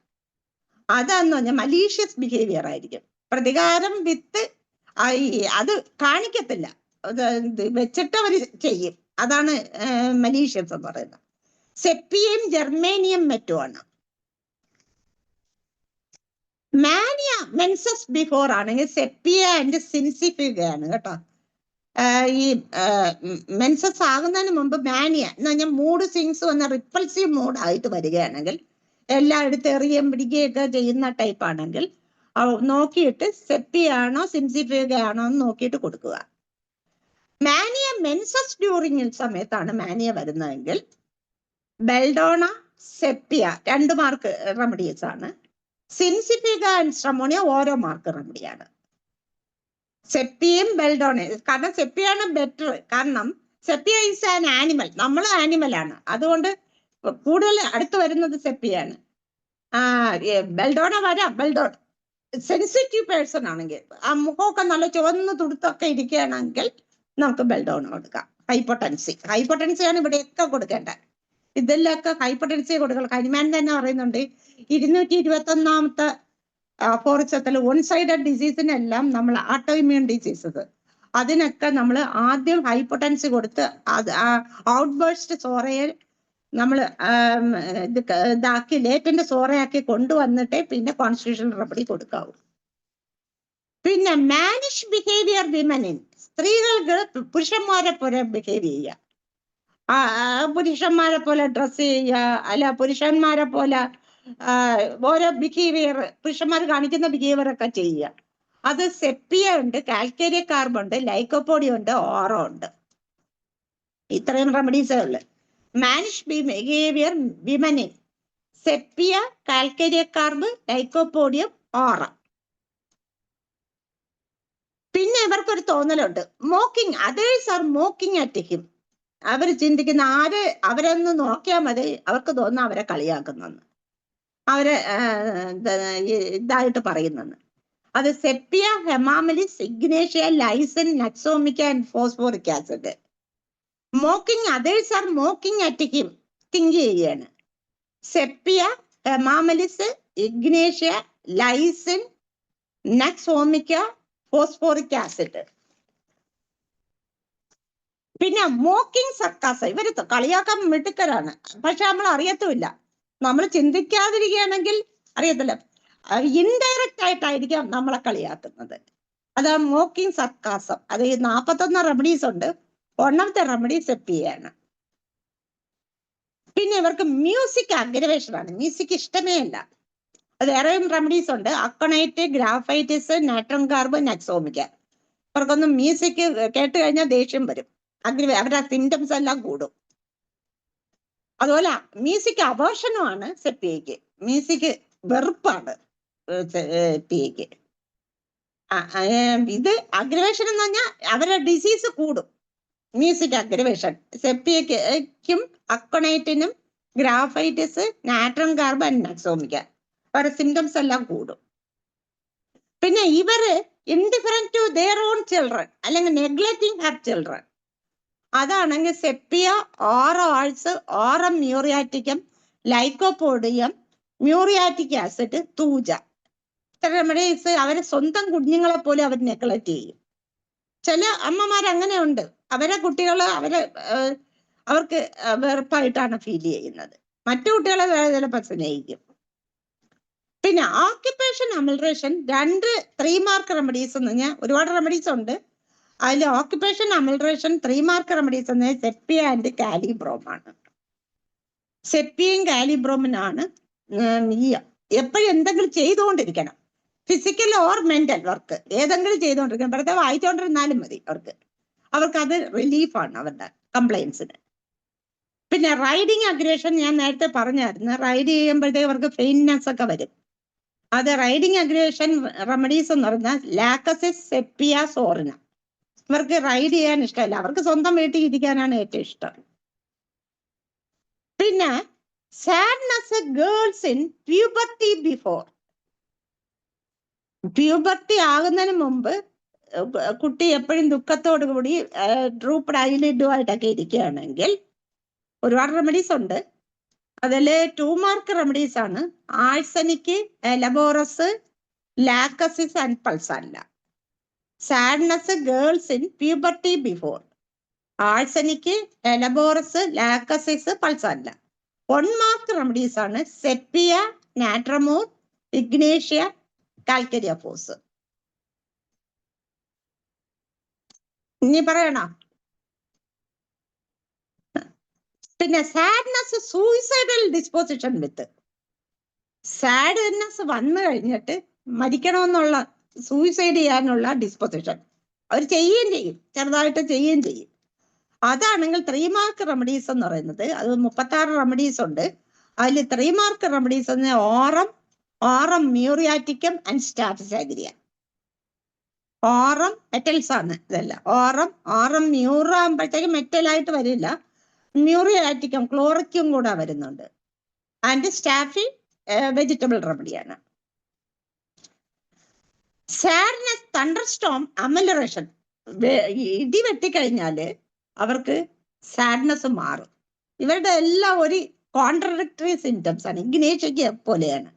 അതാന്ന് പറഞ്ഞാൽ മലീഷ്യസ് ബിഹേവിയർ ആയിരിക്കും. പ്രതികാരം വിത്ത് അത് കാണിക്കത്തില്ല, വെച്ചിട്ട് അവർ ചെയ്യും. അതാണ് മലീഷ്യസ് എന്ന് പറയുന്നത്. സെപ്പിയയും ജർമേനിയം മെറ്റുമാണ്. മാനിയ മെൻസസ് ബിഫോർ ആണെങ്കിൽ സെപ്പിയ ആൻഡ് സിൻസിഫിഗയാണ് കേട്ടോ. ഈ മെൻസസ് ആകുന്നതിന് മുമ്പ് മാനിയ എന്ന് പറഞ്ഞാൽ മൂഡ് സ്വിങ്സ് വന്ന റിപ്പൾസീവ് മൂഡ് ആയിട്ട് വരികയാണെങ്കിൽ, എല്ലായിടത്തും എറിയുകയും പിടിക്കുകയൊക്കെ ചെയ്യുന്ന ടൈപ്പ് ആണെങ്കിൽ നോക്കിയിട്ട് സെപ്പിയ ആണോ സിൻസിഫിഗ ആണോ എന്ന് നോക്കിയിട്ട് കൊടുക്കുക. മാനിയ മെൻസസ് ഡ്യൂറിങ് സമയത്താണ് മാനിയ വരുന്നതെങ്കിൽ ബെൽഡോണ, സെപ്പിയ 2 മാർക്ക് റെമഡീസ് ആണ്. സിൻസിഫിക ആൻഡ് സ്ട്രമോണിയ ഓരോ മാർക്ക് റെമഡിയാണ്. സെപ്പിയും ബെൽഡോണയും, കാരണം സെപ്പിയാണ് ബെറ്റർ. കാരണം സെപ്പിയ ഈസ് ആൻ ആനിമൽ, നമ്മൾ ആനിമലാണ്, അതുകൊണ്ട് കൂടുതൽ അടുത്ത് വരുന്നത് സെപ്പിയാണ്. ബെൽഡോണ വരാം, ബെൽഡോണ സെൻസിറ്റീവ് പേഴ്സൺ ആണെങ്കിൽ, ആ മുഖമൊക്കെ നല്ല ചുവന്ന് തുടുത്തൊക്കെ ഇരിക്കുകയാണെങ്കിൽ നമുക്ക് ബെൽഡോണ കൊടുക്കാം. ഹൈപ്പോട്ടൻസിയാണ് ഇവിടെയൊക്കെ കൊടുക്കേണ്ടത്. ഇതിലൊക്കെ ഹൈപ്പോട്ടൻസി കൊടുക്കണം. ഹനുമാൻ തന്നെ പറയുന്നുണ്ട് 221 ഫോറിച്ചത്തിൽ വൺ സൈഡഡ് ഡിസീസിനെല്ലാം നമ്മൾ ഓട്ടോഇമ്മ്യൂൺ ഡിസീസസ്, അതിനൊക്കെ നമ്മൾ ആദ്യം ഹൈപ്പോട്ടൻസി കൊടുത്ത് അത് ഔട്ട് ബേഴ്സ്റ്റ് സോറയെ നമ്മൾ ഇതാക്കി ലേറ്റന്റ് സോറയാക്കി കൊണ്ടുവന്നിട്ടേ പിന്നെ കോൺസ്റ്റിറ്റ്യൂഷണൽ റെമഡി കൊടുക്കാവൂ. പിന്നെ മാനിഷ് ബിഹേവിയർ വിമനിൻ, സ്ത്രീകൾക്ക് പുരുഷന്മാരെ പോലെ ബിഹേവ് ചെയ്യുക, പുരുഷന്മാരെ പോലെ ഡ്രസ് ചെയ്യുക, അല്ല പുരുഷന്മാരെ പോലെ ഓരോ ബിഹേവിയർ, പുരുഷന്മാർ കാണിക്കുന്ന ബിഹേവിയർ ഒക്കെ ചെയ്യുക. അത് സെപ്പിയ ഉണ്ട്, കാൽക്കേരിയ കാർബ് ഉണ്ട്, ലൈക്കോപോഡിയം ഉണ്ട്, ഓറോ ഉണ്ട്. ഇത്രയും റെമഡീസേ ഉള്ളു. മാനിഷ് ബിഹേവിയർ വിമനിൻ, sepia, calcarea carb, lycopodium, aurum. പിന്നെ ഇവർക്കൊരു തോന്നലുണ്ട്, mocking, others are mocking at him. അവർ ചിന്തിക്കുന്ന അവരൊന്ന് നോക്കിയാൽ മതി, അവർക്ക് തോന്നുന്ന അവരെ കളിയാക്കുന്നെന്ന്, അവരെ ഇതായിട്ട് പറയുന്നെന്ന്. അത് sepia, hamamelis, ignatia, lyssin, nux vomica and phosphoric acid. Mocking others are mocking at him, think ചെയ്യാണ്. Sepia, hamamelis, ignatia, lyssin, nux vomica, phosphoric acid. പിന്നെ മോക്കിംഗ് സർക്കാസ, ഇവര് കളിയാക്കാൻ മിടുക്കരാണ്, പക്ഷെ നമ്മൾ അറിയത്തുമില്ല. നമ്മൾ ചിന്തിക്കാതിരിക്കുകയാണെങ്കിൽ അറിയത്തില്ല, ഇൻഡയറക്റ്റ് ആയിട്ടായിരിക്കാം നമ്മളെ കളിയാക്കുന്നത്. അതാണ് മോക്കിംഗ് സർക്കാസം. അത് 41 റെമഡീസ് ഉണ്ട്. ഒന്നാമത്തെ റെമഡി സെപ്പിയാണ്. പിന്നെ ഇവർക്ക് മ്യൂസിക് അഗ്രവേഷൻ ആണ്, മ്യൂസിക് ഇഷ്ടമേ അല്ല. അത് വേറെയും റെമഡീസ് ഉണ്ട്, അക്കണൈറ്റ്, ഗ്രാഫൈറ്റിസ്, നാട്രം കാർബ്, നക്സോമിക്ക. ഇവർക്കൊന്നും മ്യൂസിക് കേട്ട് കഴിഞ്ഞാൽ ദേഷ്യം വരും, അവരുടെ സിംറ്റംസ് എല്ലാം കൂടും. അതുപോലെ മ്യൂസിക് അവേർഷനുമാണ് സെപ്പിയയ്ക്ക്, മ്യൂസിക് വെറുപ്പാണ് സെപ്പിയയ്ക്ക്. ഇത് അഗ്രവേഷൻ എന്ന് പറഞ്ഞാൽ അവരുടെ ഡിസീസ് കൂടും. മ്യൂസിക് അഗ്രവേഷൻ സെപ്പിയയ്ക്കും അക്കണൈറ്റിനും graphites, natrum carb and nux vomica, അവരുടെ സിംറ്റംസ് എല്ലാം കൂടും. പിന്നെ ഇവര് indifferent to their own children അല്ലെങ്കിൽ നെഗ്ലക്റ്റിംഗ് ഹർ ചിൽഡ്രൻ. അതാണെങ്കിൽ സെപ്പിയ, ഓറോൾസ്, aurum muriaticum, lycopodium, muriatic acid, thuja. ഇത്ര റെമഡീസ് അവരെ സ്വന്തം കുഞ്ഞുങ്ങളെ പോലും അവർ നെഗ്ലക്റ്റ് ചെയ്യും. ചില അമ്മമാരങ്ങനെ ഉണ്ട്, അവരെ കുട്ടികൾ അവർക്ക് വെറുപ്പായിട്ടാണ് ഫീൽ ചെയ്യുന്നത്, മറ്റു കുട്ടികളെ വേറെ ചിലപ്പോൾ സ്നേഹിക്കും. പിന്നെ ഓക്യുപ്പേഷൻ അമൽട്രേഷൻ 2 3 മാർക്ക് റെമഡീസ് എന്ന് പറഞ്ഞാൽ ഒരുപാട് റെമഡീസ് ഉണ്ട്. അതിൽ ഓക്യുപ്പേഷൻ അമൽട്രേഷൻ 3 മാർക്ക് റെമഡീസ് എന്ന് സെപ്പിയ ആൻഡ് കാലിബ്രോമാണ്. സെപ്പിയയും കാലിബ്രോമിനാണ് ഈ എപ്പോഴും എന്തെങ്കിലും ചെയ്തുകൊണ്ടിരിക്കണം, ഫിസിക്കൽ ഓർ മെന്റൽ വർക്ക് ഏതെങ്കിലും ചെയ്തുകൊണ്ടിരിക്കണം. വെറുതെ വായിച്ചുകൊണ്ടിരുന്നാലും മതി, അവർക്ക് അത് റിലീഫാണ് അവരുടെ കംപ്ലൈൻസിന്. പിന്നെ റൈഡിങ് അഗ്രേഷൻ ഞാൻ നേരത്തെ പറഞ്ഞായിരുന്നു, റൈഡ് ചെയ്യുമ്പോഴത്തേക്ക് അവർക്ക് ഫെയിൻനെസ് ഒക്കെ വരും. അത് റൈഡിങ് അഗ്രേഷൻ റെമഡീസ് എന്ന് പറഞ്ഞാൽ ലാക്കസിസ്, സെപ്പിയ, സോറിന. ഇവർക്ക് റൈഡ് ചെയ്യാൻ ഇഷ്ടമല്ല, അവർക്ക് സ്വന്തം വീട്ടിൽ ഇരിക്കാനാണ് ഏറ്റവും ഇഷ്ടം. പിന്നെ sadness girls in puberty before, puberty ആകുന്നതിന് മുമ്പ് കുട്ടി എപ്പോഴും ദുഃഖത്തോടു കൂടി ഡ്രൂപ്ഡ് ഐലിഡുമായിട്ടൊക്കെ ഇരിക്കുകയാണെങ്കിൽ ഒരുപാട് റെമഡീസ് ഉണ്ട്. അതിൽ 2 മാർക്ക് റെമഡീസ് ആണ് arsenic, helleborus, lachesis and pulsatilla. Sadness girls in puberty before, arsenic, helleborus, lachesis, pulsatilla. 1 mark remedies ആണ് sepia, natrum mur, ignatia, calcarea phos. ഇനി പറയണോ? പിന്നെ sadness suicidal disposition with, sadness വന്നു കഴിഞ്ഞിട്ട് മരിക്കണമെന്നുള്ള സൂയിസൈഡ് ചെയ്യാനുള്ള ഡിസ്പോസിഷൻ അവർ ചെയ്യുകയും ചെയ്യും, ചെറുതായിട്ട് ചെയ്യുകയും ചെയ്യും. അതാണെങ്കിൽ 3 മാർക്ക് റെമഡീസ് എന്ന് പറയുന്നത്, അത് 36 റെമഡീസ് ഉണ്ട്. അതിൽ 3 മാർക്ക് റെമഡീസ് എന്ന് ഓറം മ്യൂറിയാറ്റിക്കം ആൻഡ് സ്റ്റാഫിസാഗ്രിയ. ഓറം മെറ്റൽസ് ആണ് ഇതെല്ലാം. ഓറം മ്യൂറ ആകുമ്പോഴത്തേക്ക് മെറ്റലായിട്ട് വരില്ല, മ്യൂറിയാറ്റിക്കം ക്ലോറിക്കും കൂടെ വരുന്നുണ്ട്. ആൻഡ് സ്റ്റാഫി വെജിറ്റബിൾ റെമഡിയാണ്. സാഡ്നസ്, തണ്ടർസ്റ്റോം, അമലറേഷൻ, ഇടി വെട്ടിക്കഴിഞ്ഞാല് അവർക്ക് സാഡ്നസ് മാറും. ഇവരുടെ എല്ലാം ഒരു കോൺട്രഡിക്ടറി സിംറ്റംസ് ആണ്, ഇഗ്നേഷ്യക്ക് പോലെയാണ്.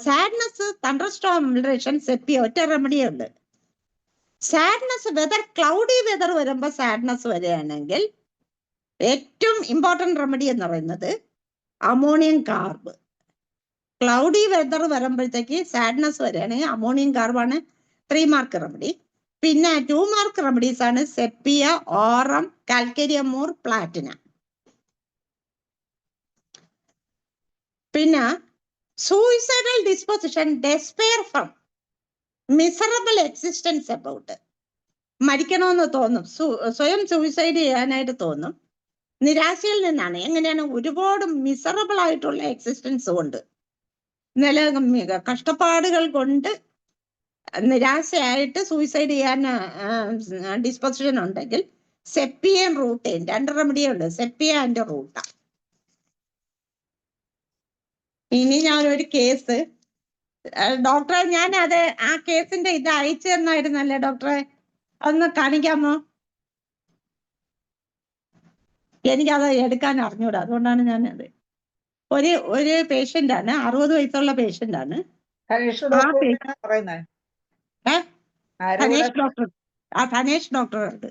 സാഡ്നസ്, തണ്ടർസ്റ്റോം, അമലറേഷൻ, സെപ്പിയ ഒറ്റ റെമഡിയേ ഉണ്ട്. സാഡ്നസ് ക്ലൗഡി വെതർ വരുമ്പോ സാഡ്നസ് വരികയാണെങ്കിൽ ഏറ്റവും ഇമ്പോർട്ടന്റ് റെമഡി എന്ന് പറയുന്നത് അമോണിയം കാർബ്. ക്ലൗഡി വെതർ വരുമ്പോഴത്തേക്ക് സാഡ്നസ് വരികയാണെങ്കിൽ അമോണിയം കാർബാണ് 3 മാർക്ക് റെമഡി. പിന്നെ 2 മാർക്ക് റെമഡീസ് ആണ് സെപ്പിയ, ഓറം, കാൽക്കേരിയമൂർ, പ്ലാറ്റിന. പിന്നെ suicidal disposition, despair from, miserable existence about. മരിക്കണമെന്ന് തോന്നും, സ്വയം സൂയിസൈഡ് ചെയ്യാനായിട്ട് തോന്നും. നിരാശയിൽ നിന്നാണ്. എങ്ങനെയാണ്? ഒരുപാട് മിസറബിൾ ആയിട്ടുള്ള എക്സിസ്റ്റൻസ് കൊണ്ട്, കഷ്ടപ്പാടുകൾ കൊണ്ട് നിരാശയായിട്ട് സൂയിസൈഡ് ചെയ്യാൻ ഡിസ്പോസിഷൻ ഉണ്ടെങ്കിൽ സെപ്പിയയും റൂട്ടയും 2 റെമഡിയേ ഉണ്ട്, സെപ്പിയ ആൻഡ് റൂട്ട. ഇനി ഞാനൊരു കേസ്, ഡോക്ടറെ ഞാനത് ആ കേസിന്റെ ഇത് അയച്ചു തന്നായിരുന്നല്ലേ ഡോക്ടറെ, ഒന്ന് കാണിക്കാമോ? എനിക്കത് എടുക്കാൻ അറിഞ്ഞൂടാ, അതുകൊണ്ടാണ് ഞാനത്. ഒരു പേഷ്യന്റ് ആണ്, 60 വയസ്സുള്ള പേഷ്യന്റ് ആണ്. ധനേഷ് ഡോക്ടർ ധനേഷ് ഡോക്ടർ ഉണ്ട്.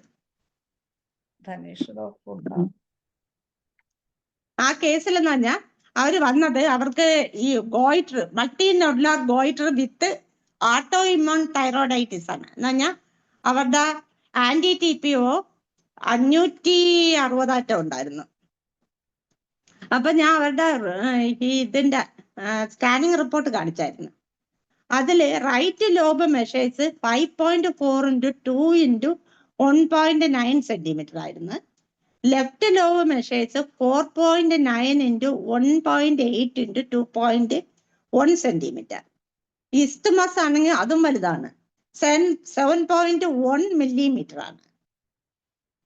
ആ കേസിൽ എന്ന് പറഞ്ഞാൽ അവര് വന്നത്, അവർക്ക് ഈ ഗോയിറ്റർ, മൾട്ടി നോഡുലാർ ഗോയിറ്റർ വിത്ത് ഓട്ടോ ഇമ്യൂൺ തൈറോയിഡൈറ്റിസ് ആണ്. എന്ന് പറഞ്ഞാൽ അവരുടെ ആന്റി TPO 560 ഉണ്ടായിരുന്നു. അപ്പൊ ഞാൻ അവരുടെ ഇതിന്റെ സ്കാനിങ് റിപ്പോർട്ട് കാണിച്ചായിരുന്നു. അതില് റൈറ്റ് ലോബ് മെഷേഴ്സ് 5.4 × 2 × 1.9 സെന്റിമീറ്റർ ആയിരുന്നു. Left lobe measures 4.9 × 1.8 × 2.1 centimetre. Isthmus ആണെങ്കിൽ അതും വലുതാണ്, 7.1 millimeter ആണ്.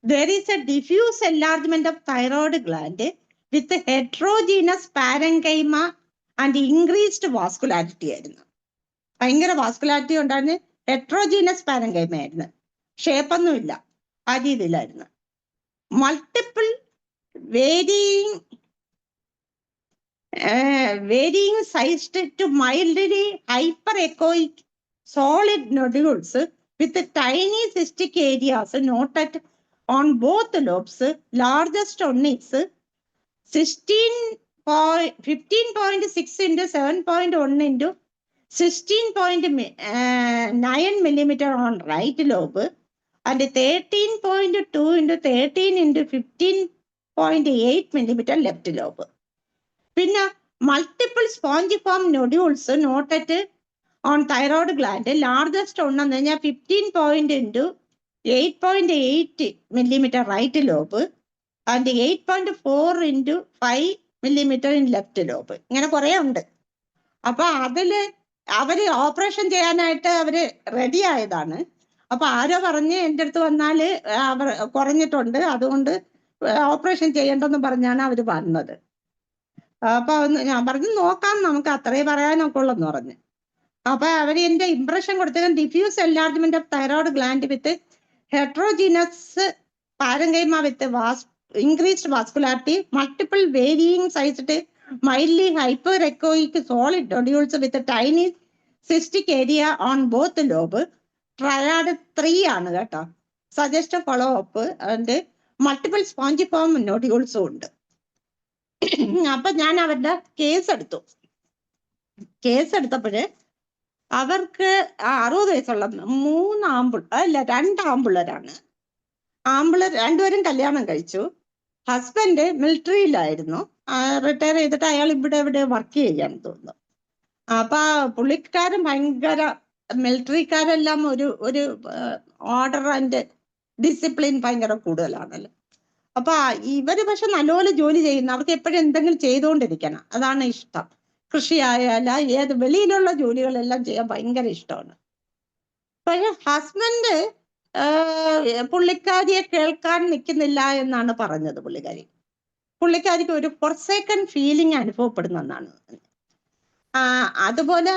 There is a diffuse enlargement of thyroid gland with heterogeneous parenchyma and increased vascularity ആയിരുന്നു. ഭയങ്കര വാസ്കുലാരിറ്റി ഉണ്ടായിരുന്നു, ഹെട്രോജീനസ് പാരങ്കൈമ ആയിരുന്നു, ഷേപ്പൊന്നുമില്ല, ആ രീതിയിലായിരുന്നു. Multiple varying sized to mildly hyperechoic solid nodules with tiny cystic areas noted on both lobes. Largest one is 15.6 × 7.1 × 16.9 millimeter on right lobe and 13.2 × 13 × 15.8 millimeter left lobe. പിന്നെ multiple spongiform nodules noted on thyroid gland. Largest one എന്ന് പറഞ്ഞാൽ 15 × 8.8 millimeter right lobe and 8.4 × 5 millimeter in left lobe. ഇങ്ങനെ കുറെ ഉണ്ട്. അപ്പൊ അതില് അവര് operation ചെയ്യാനായിട്ട് അവര് റെഡി ആയതാണ്. അപ്പൊ ആരോ പറഞ്ഞ് എൻ്റെ അടുത്ത് വന്നാല് അവർ കുറഞ്ഞിട്ടുണ്ട്, അതുകൊണ്ട് ഓപ്പറേഷൻ ചെയ്യണ്ടെന്ന് പറഞ്ഞാണ് അവര് വന്നത്. അപ്പൊ ഞാൻ പറഞ്ഞു നോക്കാം, നമുക്ക് അത്രേ പറയാനൊക്കെ ഉള്ളെന്ന് പറഞ്ഞു. അപ്പൊ അവര് എന്റെ ഇംപ്രഷൻ കൊടുത്തത് diffuse enlargement of thyroid gland with heterogeneous parenchyma with increased vascularity, multiple varying sized mildly hyperechoic solid nodules with a tiny cystic area on both lobe. Triad 3 ആണ് കേട്ടോ. Suggest follow up and multiple spongiform നോഡ്യൂൾസും ഉണ്ട്. അപ്പൊ ഞാൻ അവരുടെ case എടുത്തപ്പോഴ് അവർക്ക് 60 വയസ്സുള്ള 2 ആമ്പിള്ളേരാണ്. രണ്ടുപേരും കല്യാണം കഴിച്ചു. ഹസ്ബൻഡ് മിലിറ്ററിയിലായിരുന്നു, റിട്ടയർ ചെയ്തിട്ട് അയാൾ ഇവിടെ വർക്ക് ചെയ്യാന്ന് തോന്നുന്നു. അപ്പൊ പുള്ളിക്കാരൻ ഭയങ്കര, മിലിറ്ററിക്കാരെല്ലാം ഒരു ഓർഡർ ആൻഡ് ഡിസിപ്ലിൻ ഭയങ്കര കൂടുതലാണല്ലോ. അപ്പൊ ഇവര് പക്ഷെ നല്ലപോലെ ജോലി ചെയ്യുന്നു, അവർക്ക് എപ്പോഴും എന്തെങ്കിലും ചെയ്തുകൊണ്ടിരിക്കണം, അതാണ് ഇഷ്ടം. കൃഷി ആയാല ഏത് വെളിയിലുള്ള ജോലികളെല്ലാം ചെയ്യാൻ ഭയങ്കര ഇഷ്ടമാണ്. പക്ഷെ ഹസ്ബൻഡ് പുള്ളിക്കാരിയെ കേൾക്കാൻ നിൽക്കുന്നില്ല എന്നാണ് പറഞ്ഞത്. പുള്ളിക്കാരിക്ക് ഒരു ഫോർസേക്കൻ ഫീലിംഗ് അനുഭവപ്പെടുന്നെന്നാണ്. അതുപോലെ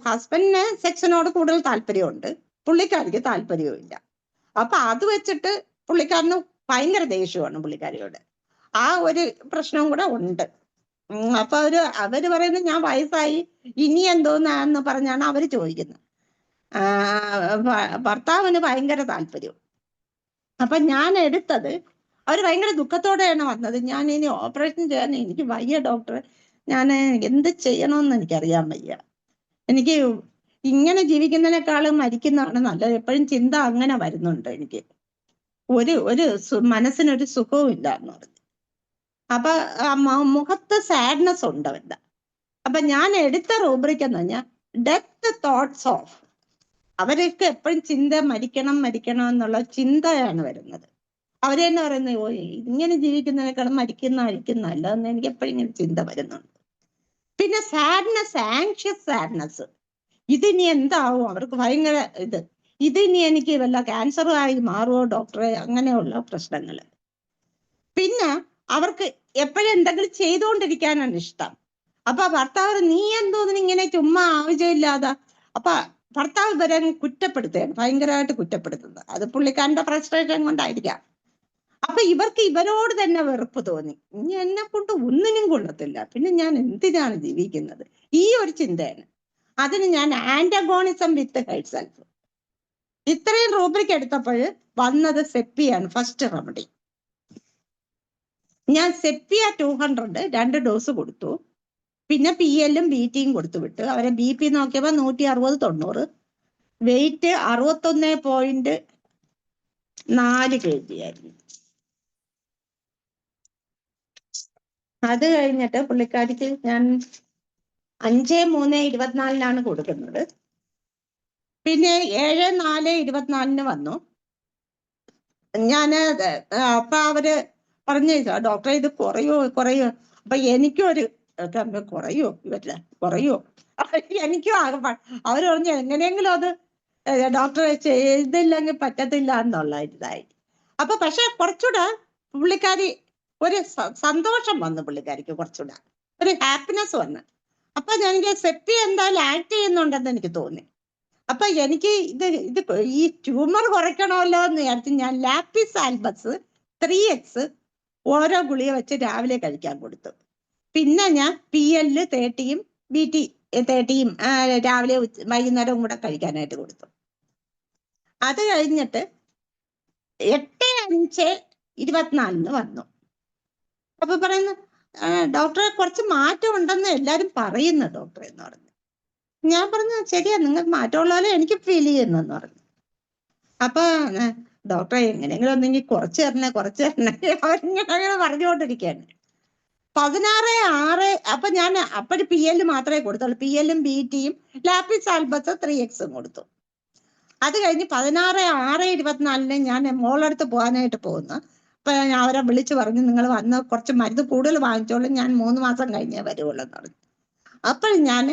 ഹസ്ബൻഡിന് സെക്സിനോട് കൂടുതൽ താല്പര്യമുണ്ട്, പുള്ളിക്കാരിക്ക് താല്പര്യവുമില്ല. അപ്പൊ അത് വെച്ചിട്ട് പുള്ളിക്കാരന് ഭയങ്കര ദേഷ്യമാണ് പുള്ളിക്കാരിയോട്. ആ ഒരു പ്രശ്നവും കൂടെ ഉണ്ട്. അപ്പൊ അവര് പറയുന്നത് ഞാൻ വയസ്സായി ഇനി എന്തോന്നാന്ന് പറഞ്ഞാണ് അവര് ചോദിക്കുന്നത്. ഭർത്താവിന് ഭയങ്കര താല്പര്യം. അപ്പൊ ഞാൻ എടുത്തത്, അവര് ഭയങ്കര ദുഃഖത്തോടെയാണ് വന്നത്. ഞാൻ ഇനി ഓപ്പറേഷൻ ചെയ്യാൻ എനിക്ക് വയ്യ ഡോക്ടറെ, ഞാൻ എന്ത് ചെയ്യണമെന്ന് എനിക്കറിയാൻ വയ്യ, എനിക്ക് ഇങ്ങനെ ജീവിക്കുന്നതിനേക്കാളും മരിക്കുന്നതാണ് നല്ലത്. എപ്പോഴും ചിന്ത അങ്ങനെ വരുന്നുണ്ട് എനിക്ക്, ഒരു മനസ്സിനൊരു സുഖവും ഇല്ല എന്ന് പറഞ്ഞു. അപ്പൊ മുഖത്ത് സാഡ്നെസ് ഉണ്ട് അവരുടെ. അപ്പൊ ഞാൻ എടുത്ത റൂബ്രിക് എന്ന് പറഞ്ഞാൽ ഡെത്ത് തോട്ട്സ് ഓഫ്. അവർക്ക് എപ്പോഴും ചിന്ത മരിക്കണം എന്നുള്ള ചിന്തയാണ് വരുന്നത്. അവര് തന്നെ പറയുന്നത്, ഓ ഇങ്ങനെ ജീവിക്കുന്നതിനേക്കാളും മരിക്കുന്നതല്ല എന്ന് എനിക്ക് എപ്പോഴും ഇങ്ങനെ ചിന്ത വരുന്നുണ്ട്. പിന്നെ സാഡ്നെസ്, ആങ്ഷ്യസ് സാഡ്നെസ്, ഇതിനി എന്താവും, അവർക്ക് ഭയങ്കര ഇതിനി എനിക്ക് വല്ല ക്യാൻസറുമായി മാറുമോ ഡോക്ടറെ, അങ്ങനെയുള്ള പ്രശ്നങ്ങൾ. പിന്നെ അവർക്ക് എപ്പോഴും എന്തെങ്കിലും ചെയ്തുകൊണ്ടിരിക്കാനാണ് ഇഷ്ടം. അപ്പൊ ഭർത്താവ് നീ എന്തോന്നിന് ഇങ്ങനെ ചുമ്മാ ആവശ്യമില്ലാതെ, അപ്പൊ ഭർത്താവ് ഇവരെ കുറ്റപ്പെടുത്തുകയാണ്, ഭയങ്കരമായിട്ട് കുറ്റപ്പെടുത്തുന്നത്. അത് പുള്ളിക്കാരന്റെ ഫ്രസ്ട്രേഷൻ കൊണ്ടായിരിക്കാം. അപ്പൊ ഇവർക്ക് ഇവരോട് തന്നെ വെറുപ്പ് തോന്നി, ഇനി എന്നെ കൊണ്ട് ഒന്നിനും കൊള്ളത്തില്ല, പിന്നെ ഞാൻ എന്തിനാണ് ജീവിക്കുന്നത്, ഈ ഒരു ചിന്തയാണ്. അതിന് ഞാൻ ആന്റഗോണിസം വിത്ത് ഹെർസെൽഫ്. ഇത്രയും റൂബ്രിക് എടുത്തപ്പോൾ വന്നത് സെപ്പിയാണ് ഫസ്റ്റ് റെമഡി. ഞാൻ സെപ്പിയ 200 2 ഡോസ് കൊടുത്തു. പിന്നെ PL-ഉം BT-യും കൊടുത്തു വിട്ടു. അവരെ BP നോക്കിയപ്പോൾ 160/90, വെയിറ്റ് 61.4 kg ആയിരുന്നു. അത് കഴിഞ്ഞിട്ട് പുള്ളിക്കാരിക്ക് ഞാൻ 5/3/24 കൊടുക്കുന്നത്. പിന്നെ 7/4/24 വന്നു. അപ്പൊ അവര് പറഞ്ഞു, ഡോക്ടറെ ഇത് കുറയോ. അപ്പൊ എനിക്കൊരു കുറയോ എനിക്കും അവര് പറഞ്ഞു എങ്ങനെയെങ്കിലും അത് ഡോക്ടറെ ചെയ്തില്ലെങ്കിൽ പറ്റത്തില്ല എന്നുള്ള ഇതായി. അപ്പൊ പക്ഷെ കുറച്ചുകൂടെ പുള്ളിക്കാരി ഒരു സന്തോഷം വന്നു, പുള്ളിക്കാരിക്ക് കുറച്ചുകൂടെ ഒരു ഹാപ്പിനെസ് വന്നു. അപ്പൊ എനിക്ക് സെപ്പി എന്തായാലും ആക്ട് ചെയ്യുന്നുണ്ടെന്ന് എനിക്ക് തോന്നി. അപ്പൊ എനിക്ക് ഇത് ഈ ട്യൂമർ കുറയ്ക്കണമല്ലോ എന്ന് വിചാരിച്ച് ഞാൻ ലാപ്പിസ് ആൽബസ് 3x ഓരോ ഗുളിക വെച്ച് രാവിലെ കഴിക്കാൻ കൊടുത്തു. പിന്നെ ഞാൻ PL 30-യും BT 30-യും രാവിലെ വൈകുന്നേരവും കൂടെ കഴിക്കാനായിട്ട് കൊടുത്തു. അത് കഴിഞ്ഞിട്ട് 8/5/24 വന്നു. അപ്പൊ പറയുന്നു, ഡോക്ടറെ കുറച്ച് മാറ്റം ഉണ്ടെന്ന് എല്ലാരും പറയുന്നു ഡോക്ടറെ എന്ന് പറഞ്ഞു. ഞാൻ പറഞ്ഞു ശരിയാ, നിങ്ങൾക്ക് മാറ്റമുള്ള പോലെ എനിക്ക് ഫീൽ ചെയ്യുന്നെന്ന് പറഞ്ഞു. അപ്പൊ ഡോക്ടറെ എങ്ങനെയെങ്കിലും ഒന്നെങ്കിൽ കുറച്ച് തരണേ അവരിങ്ങനെ പറഞ്ഞുകൊണ്ടിരിക്കുകയാണ്. 16/6 അപ്പൊ ഞാൻ അപ്പോഴും PL മാത്രമേ കൊടുത്തുള്ളൂ. PL-ഉം BT-യും ലാപ്പിസ് ആൽബസ് 3x കൊടുത്തു. അത് കഴിഞ്ഞ് 16/6/24 ഞാൻ മോളടുത്ത് പോകാനായിട്ട് പോകുന്നു. അപ്പൊ ഞാൻ അവരെ വിളിച്ചു പറഞ്ഞു, നിങ്ങൾ വന്ന് കുറച്ച് മരുന്ന് കൂടുതൽ വാങ്ങിച്ചോളൂ, ഞാൻ 3 മാസം കഴിഞ്ഞേ വരുവുള്ളൂ എന്ന് പറഞ്ഞു. അപ്പോൾ ഞാൻ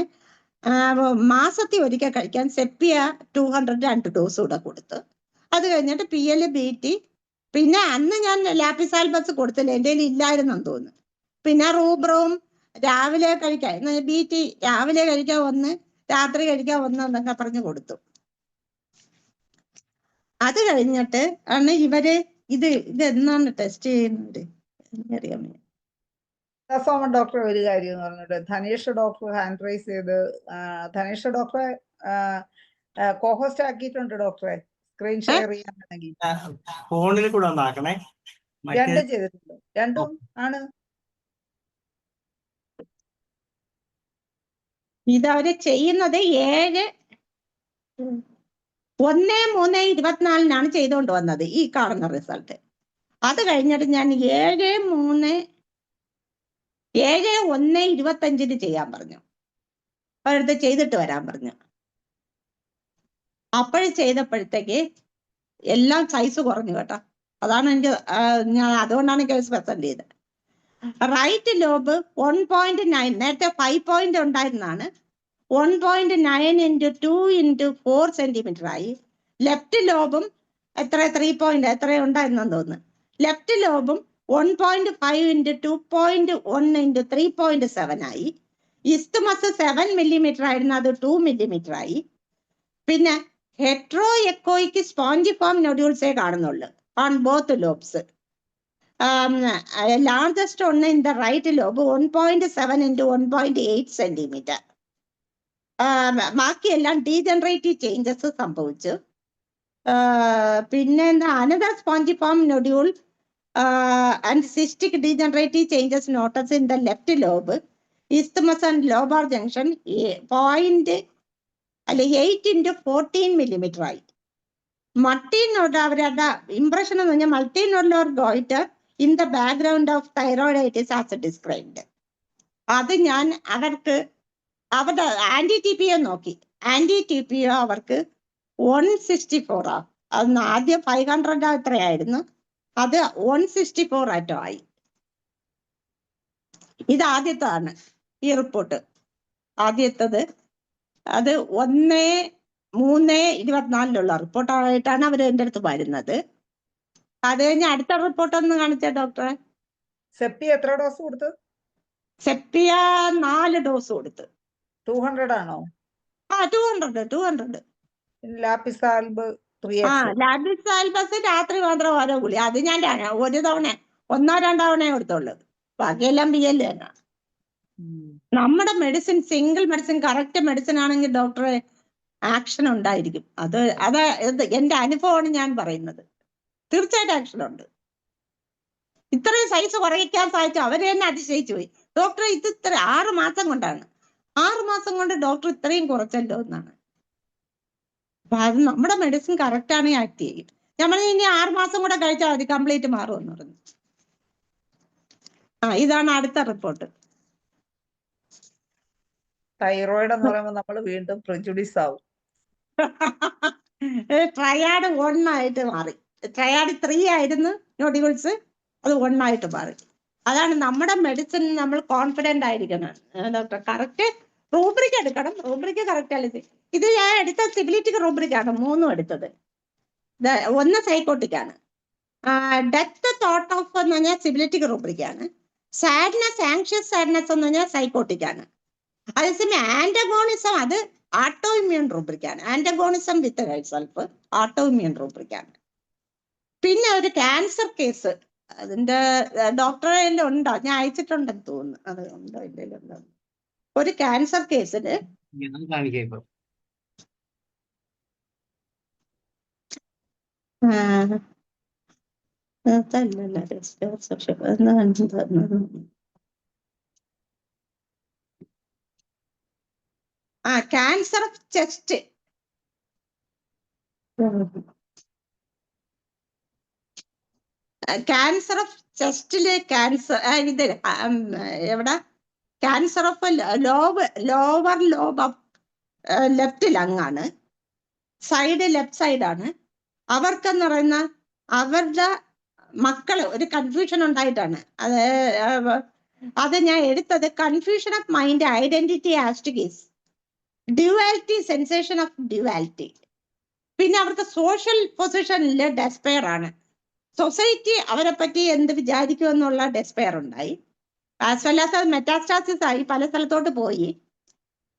മാസത്തിൽ ഒരിക്കൽ കഴിക്കാൻ സെപ്പിയ 200 2 ഡോസ് കൂടെ കൊടുത്തു. അത് കഴിഞ്ഞിട്ട് PL BT, പിന്നെ അന്ന് ഞാൻ ലാപ്പിസ് ആൽബസ് കൊടുത്തില്ല, എൻ്റെ കയ്യിൽ ഇല്ലായിരുന്നെന്ന് തോന്നുന്നു. പിന്നെ റൂബ്രോവും രാവിലെ കഴിക്കാൻ, BT രാവിലെ കഴിക്കാൻ 1, രാത്രി കഴിക്കാൻ 1 എന്നൊക്കെ പറഞ്ഞു കൊടുത്തു. അത് കഴിഞ്ഞിട്ട് ആണ് ഇവര് ഇത് എന്നാണ് ടെസ്റ്റ് ചെയ്യുന്നത് എനിക്കറിയാൻ വയ്യ. സോമൻ ഡോക്ടർ ഒരു കാര്യം എന്ന് പറഞ്ഞിട്ട് ധനേഷ് ഡോക്ടർ ഹാൻഡ് റൈസ് ചെയ്ത്, ധനേഷ് ഡോക്ടറെ കോഹോസ്റ്റ് ആക്കിയിട്ടുണ്ട് ഡോക്ടറെ, സ്ക്രീൻ ഷെയർ ചെയ്യാനാണെങ്കിൽ ഫോണിൽ കൂടെ ഒന്നാക്കണേ. രണ്ടും ചെയ്തിട്ടുണ്ട്, രണ്ടും ആണ്. ഇതവര് ചെയ്യുന്നത് 1/3/24 ചെയ്തുകൊണ്ട് വന്നത് ഈ കാണുന്ന റിസൾട്ട്. അത് കഴിഞ്ഞിട്ട് ഞാൻ 7/1/25 ചെയ്യാൻ പറഞ്ഞു, അവരടുത്ത് ചെയ്തിട്ട് വരാൻ പറഞ്ഞു. അപ്പോഴും ചെയ്തപ്പോഴത്തേക്ക് എല്ലാം സൈസ് കുറഞ്ഞു കേട്ടോ. അതാണ് എനിക്ക് ഞാൻ അതുകൊണ്ടാണ് കേസ് പ്രസന്റ് ചെയ്തത്. റൈറ്റ് ലോബ് 1.9, നേരത്തെ 5 പോയിന്റ് ഉണ്ടായിരുന്നാണ്, 1.9 × 2 × 4 സെന്റിമീറ്റർ ആയി. ലെഫ്റ്റ് ലോബും എത്ര 3 പോയിന്റ് എത്ര ഉണ്ടായിരുന്നെന്ന് തോന്നുന്നു. ലെഫ്റ്റ് ലോബും 1.5 × 2.1 × 3.7 ആയി. ഇസ്തുമസ് 7 മില്ലിമീറ്റർ ആയിരുന്നു, അത് 2 മില്ലിമീറ്റർ ആയി. പിന്നെ ഹെട്രോ എക്കോയ്ക്ക് സ്പോഞ്ചിഫോം നൊഡ്യൂൾസേ കാണുന്നുള്ളൂ ഓൺ ബോത്ത് ലോബ്സ്. ലാർജസ്റ്റ് ഒന്ന് in the right lobe 1.7 × 1.8 centimetre. ബാക്കിയെല്ലാം ഡീജനറേറ്റീവ് ചേഞ്ചസ് സംഭവിച്ചു. പിന്നെ another spongiform nodule and cystic degenerative changes noted in the left lobe. Isthmus and lobar junction 8 × 14 millimetre ആയി. Multi node അവരുടെ impression എന്ന് പറഞ്ഞാൽ multi nodular goitre in the background of thyroiditis as described. അത് ഞാൻ അവരുടെ anti T P O നോക്കി. Anti T P O അവർക്ക് 164 ആ. അന്ന് ആദ്യം 500 എത്രയായിരുന്നു, അത് 164 ആയിട്ടോ ആയി. ഇത് ആദ്യത്താണ് ഈ റിപ്പോർട്ട്. ആദ്യത്തത് അത് 1/3/24 റിപ്പോർട്ടായിട്ടാണ് അവർ എൻ്റെ അടുത്ത് വരുന്നത്. അത് കഴിഞ്ഞ് അടുത്ത റിപ്പോർട്ട് ഒന്ന് കാണിച്ച ഡോക്ടറെ. സെപ്പി എത്ര ഡോസ് കൊടുത്തു? സെപ്പിയ 4 ഡോസ് കൊടുത്ത്. 200 ആണോ? 200. ലാപ്പിസാൽബ് 3x. ലാബിസ് ആൽബസ് രാത്രി മാത്രം ഓരോ ഗുളി. അത് ഞാൻ ഒരു തവണ 1-2 തവണ കൊടുത്തുള്ളൂ. ബാക്കിയെല്ലാം ബി എൽ തന്നെ. നമ്മുടെ medicine single medicine correct medicine ആണെങ്കിൽ ഡോക്ടറെ ആക്ഷൻ ഉണ്ടായിരിക്കും. അത് എന്റെ അനുഭവമാണ് ഞാൻ പറയുന്നത്. തീർച്ചയായിട്ടും ആക്ഷൻ ഉണ്ട്. ഇത്രയും സൈസ് കുറയ്ക്കാൻ സാധിച്ചു അവരെ തന്നെ അതിശയിച്ചു പോയി. ഡോക്ടർ ഇത് ഇത്ര 6 മാസം കൊണ്ടാണ്, 6 മാസം കൊണ്ട് ഡോക്ടർ ഇത്രയും കുറച്ചല്ലോ എന്നാണ്. അപ്പൊ അത് നമ്മുടെ മെഡിസിൻ കറക്റ്റ് ആണ് ആക്ട് ചെയ്യും. നമ്മൾ ഇനി 6 മാസം കൂടെ കഴിച്ചാൽ മതി, കംപ്ലീറ്റ് മാറുമെന്ന് പറഞ്ഞു. ഇതാണ് അടുത്ത റിപ്പോർട്ട്. തൈറോയിഡ് എന്ന് പറയുമ്പോൾ നമ്മൾ വീണ്ടും പ്രെജുഡിസ് ആവും. ട്രയാഡ് 1 ആയിട്ട് മാറി. ട്രയാഡ് 3 ആയിരുന്നു നോഡ്യൂൾസ്, അത് 1 ആയിട്ട് മാറി. അതാണ് നമ്മുടെ മെഡിസിൻ നമ്മൾ കോൺഫിഡന്റ് ആയിരിക്കണം ഡോക്ടർ. കറക്റ്റ് റൂബ്രിക് എടുക്കണം. റൂബ്രിക് കറക്റ്റ് അല്ലേ. ഇത് ഞാൻ എടുത്ത സിബിലിറ്റിക് റൂബ്രിക് ആണ് 3 എടുത്തത്. 1 സൈക്കോട്ടിക് ആണ്. ഡെത്ത് തോട്ട് ഓഫ് എന്ന് പറഞ്ഞാൽ സിബിലിറ്റിക് റൂബ്രിക് ആണ്. സാഡ്നെസ് ആങ്ഷ്യസ് സാഡ്നെസ് എന്ന് പറഞ്ഞാൽ സൈക്കോട്ടിക് ആണ്. അതേസമയം ആന്റഗോണിസം അത് ആട്ടോ ഇമ്മ്യൂൺ റൂബ്രിക് ആണ്. ആന്റഗോണിസം വിത്ത് ഹൈസെൽഫ് ആട്ടോ ഇമ്മ്യൂൺ റൂബ്രിക് ആണ്. പിന്നെ ഒരു ക്യാൻസർ കേസ് അതിന്റെ ഡോക്ടറെ ഉണ്ടോ, ഞാൻ അയച്ചിട്ടുണ്ടെന്ന് തോന്നുന്നു. അത് ഉണ്ടോ ഇല്ലല്ലോ. ഒരു ക്യാൻസർ കേസില് ക്യാൻസർ ഓഫ് ചെസ്റ്റ്. ക്യാൻസർ ഓഫ് ചെസ്റ്റില് ക്യാൻസർ ഇത് എവിടെ cancer of lower lobe of left lung ആണ്. സൈഡ് ലെഫ്റ്റ് സൈഡാണ്. അവർക്കെന്ന് പറയുന്ന അവരുടെ മക്കള് ഒരു കൺഫ്യൂഷൻ ഉണ്ടായിട്ടാണ് അത് ഞാൻ എടുത്തത്. Confusion of mind identity as to his duality sensation of duality. പിന്നെ അവർക്ക് സോഷ്യൽ പൊസിഷനിൽ ഡെസ്പെയർ ആണ്. സൊസൈറ്റി അവരെ പറ്റി എന്ത് വിചാരിക്കുമെന്നുള്ള ഡെസ്പെയർ ഉണ്ടായി. ആസ് വെൽ ആസ് അത് മെറ്റാസ്റ്റാസിസ് ആയി, പല സ്ഥലത്തോട്ട് പോയി.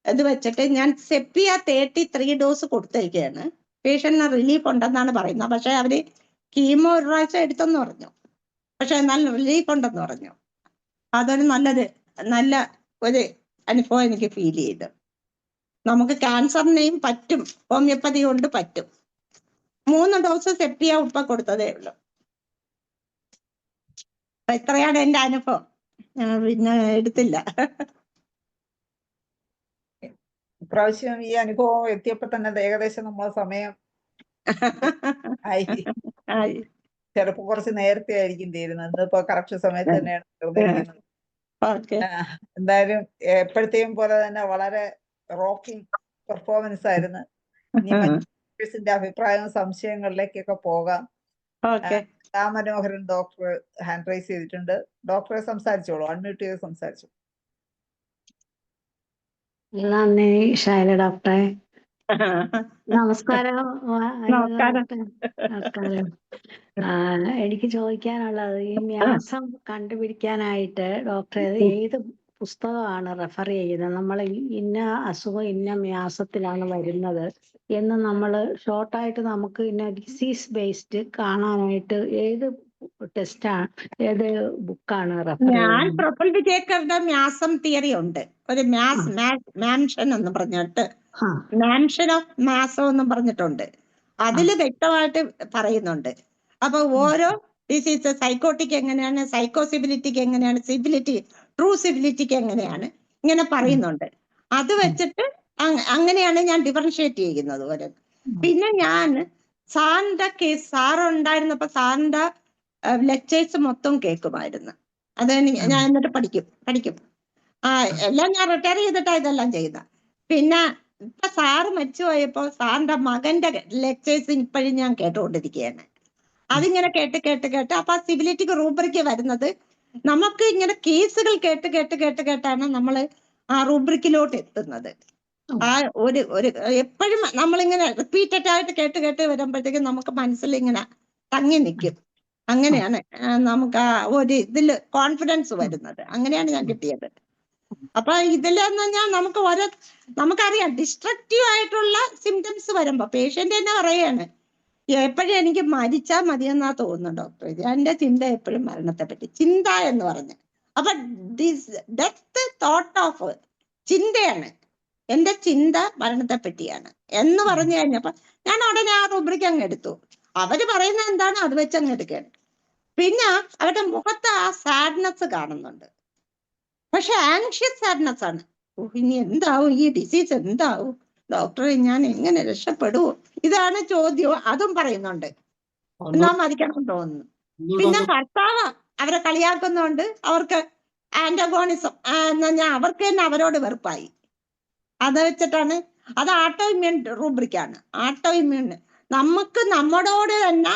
ഇത് വെച്ചിട്ട് ഞാൻ സെപ്പിയ 33 ഡോസ് കൊടുത്തേക്കാണ്. പേഷ്യന്റിന് റിലീഫ് ഉണ്ടെന്നാണ് പറയുന്നത്. പക്ഷെ അവര് കീമോ 1 പ്രാവശ്യം എടുത്തെന്ന് പറഞ്ഞു. പക്ഷെ എന്നാൽ റിലീഫ് ഉണ്ടെന്ന് പറഞ്ഞു. അതൊരു നല്ല ഒരു അനുഭവം എനിക്ക് ഫീൽ ചെയ്തു. നമുക്ക് ക്യാൻസറിനെയും പറ്റും, ഹോമിയോപ്പതി കൊണ്ട് പറ്റും. 3 ഡോസ് സെപ്പിയ ഉപ്പ കൊടുത്തതേ ഉള്ളൂ. ഇത്രയാണ് എന്റെ അനുഭവം. പിന്നെ എടുത്തില്ല. ഇപ്രാവശ്യം ഈ അനുഭവം എത്തിയപ്പോ തന്നെ ഏകദേശം നമ്മളെ സമയം ആയി. ചിലപ്പോ കുറച്ച് നേരത്തെ ആയിരിക്കും തീരുന്നത്. ഇന്നിപ്പോ കറക്റ്റ് സമയത്ത് തന്നെയാണ് തീർന്നിരിക്കുന്നത്. എന്തായാലും എപ്പോഴത്തെയും പോലെ തന്നെ വളരെ റോക്കിംഗ് പെർഫോമൻസ് ആയിരുന്നു. ഇനി മറ്റു അഭിപ്രായവും സംശയങ്ങളിലേക്കൊക്കെ പോകാം. മനോഹരൻ ഡോക്ടർ ഹാൻഡ് റൈസ് ചെയ്തിട്ടുണ്ട്. ഡോക്ടറെ സംസാരിച്ചോളൂ, അൺമ്യൂട്ട് ചെയ്ത് സംസാരിച്ചു. നന്ദി ശൈല ഡോക്ടറെ. നമസ്കാരം നമസ്കാരം. ഡോക്ടറെ. നമസ്കാരം. എനിക്ക് ചോദിക്കാനുള്ളത്, ഈ വ്യാസം കണ്ടുപിടിക്കാനായിട്ട് ഡോക്ടറെ ഏത് പുസ്തകമാണ് റെഫർ ചെയ്യുന്നത്? നമ്മൾ ഇന്ന അസുഖം ഇന്ന വ്യാസത്തിലാണ് വരുന്നത് എന്ന് നമ്മൾ ഷോർട്ടായിട്ട് നമുക്ക് ഇന്ന ഡിസീസ് ബേസ്ഡ് കാണാനായിട്ട് ഏത് ടെസ്റ്റാണ്, ഏത് ബുക്കാണ് റെഫർ ഞാൻ ചെയ്യുന്നത്? പ്രഫുൽ വിജേക്കറുടെ മ്യാസം തിയറി ഉണ്ട്, ഒരു മാൻഷൻ എന്ന് പറഞ്ഞിട്ട്, മാൻഷൻ ഓഫ് മാസം എന്നും പറഞ്ഞിട്ടുണ്ട്. അതില് വ്യക്തമായിട്ട് പറയുന്നുണ്ട്. അപ്പൊ ഓരോ ഡിസീസ്, സൈക്കോട്ടിക് എങ്ങനെയാണ്, സൈക്കോസിബിലിറ്റിക്ക് എങ്ങനെയാണ്, സിബിലിറ്റി, ട്രൂ സിബിലിറ്റിക്ക് എങ്ങനെയാണ്, ഇങ്ങനെ പറയുന്നുണ്ട്. അത് വെച്ചിട്ട് അങ്ങനെയാണ് ഞാൻ ഡിഫറൻഷിയേറ്റ് ചെയ്യുന്നത് ഓരോ. പിന്നെ ഞാൻ സാറിന്റെ കേസ്, സാറ് ഉണ്ടായിരുന്നപ്പോ സാറിന്റെ ലെക്ചേഴ്സ് മൊത്തം കേൾക്കുമായിരുന്നു. അത് ഞാൻ എന്നിട്ട് പഠിക്കും. എല്ലാം ഞാൻ റിട്ടയർ ചെയ്തിട്ടാ ഇതെല്ലാം ചെയ്യുന്ന. പിന്നെ ഇപ്പൊ സാറ് മരിച്ചു പോയപ്പോ സാറിന്റെ മകന്റെ ലെക്ചേഴ്സ് ഇപ്പോഴും ഞാൻ കേട്ടുകൊണ്ടിരിക്കുകയാണ്. അതിങ്ങനെ കേട്ട് അപ്പൊ ആ സിബിലിറ്റിക്ക് റൂബ്രിക്ക് വരുന്നത് നമുക്ക് ഇങ്ങനെ കേസുകൾ കേട്ടാണ് നമ്മൾ ആ റൂബ്രിക്കിലോട്ട് എത്തുന്നത്. ആ ഒരു എപ്പോഴും നമ്മളിങ്ങനെ റിപ്പീറ്റഡ് ആയിട്ട് കേട്ട് വരുമ്പോഴത്തേക്കും നമുക്ക് മനസ്സിൽ ഇങ്ങനെ തങ്ങി നിൽക്കും. അങ്ങനെയാണ് നമുക്ക് ആ ഒരു ഇതില് കോൺഫിഡൻസ് വരുന്നത്. അങ്ങനെയാണ് ഞാൻ കിട്ടിയത്. അപ്പൊ ഇതിലെന്ന് പറഞ്ഞാൽ നമുക്കറിയാം ഡിസ്ട്രക്റ്റീവ് ആയിട്ടുള്ള സിംറ്റംസ് വരുമ്പോ പേഷ്യന്റ് തന്നെ പറയാണ്, എപ്പോഴും എനിക്ക് മരിച്ചാൽ മതിയെന്നാ തോന്നുന്നു ഡോക്ടർ. എന്റെ ചിന്ത എപ്പോഴും മരണത്തെ പറ്റി, ചിന്ത എന്ന് പറഞ്ഞ. അപ്പൊ ഡെത്ത് തോട്ട് ഓഫ് ചിന്തയാണ്, എന്റെ ചിന്ത മരണത്തെ പറ്റിയാണ് എന്ന് പറഞ്ഞു കഴിഞ്ഞപ്പോ ഞാൻ ഉടനെ ആ റൂബ്രിക്ക് അങ്ങ് എടുത്തു. അവര് പറയുന്നത് എന്താണ് അത് വെച്ച് അങ്ങ് എടുക്കുകയാണ്. പിന്നെ അവരുടെ മുഖത്ത് ആ സാഡ്നെസ് കാണുന്നുണ്ട്, പക്ഷെ ആങ്ഷ്യസ് സാഡ്നെസ് ആണ്. ഇനി എന്താവും, ഈ ഡിസീസ് എന്താവും ഡോക്ടറെ, ഞാൻ എങ്ങനെ രക്ഷപ്പെടുവോ, ഇതാണ് ചോദ്യം. അതും പറയുന്നുണ്ട്. എന്നാ മരിക്കണം തോന്നുന്നു. പിന്നെ ഭർത്താവ് അവരെ കളിയാക്കുന്നുണ്ട്, അവർക്ക് ആന്റഗോണിസം എന്ന് പറഞ്ഞാൽ അവർക്ക് തന്നെ അവരോട് വെറുപ്പായി. അത് വെച്ചിട്ടാണ്, അത് ആട്ടോ ഇമ്മ്യൂൺ റൂബ്രിക്കാണ്. ആട്ടോ ഇമ്മ്യൂൺ നമുക്ക് നമ്മളോട് തന്നെ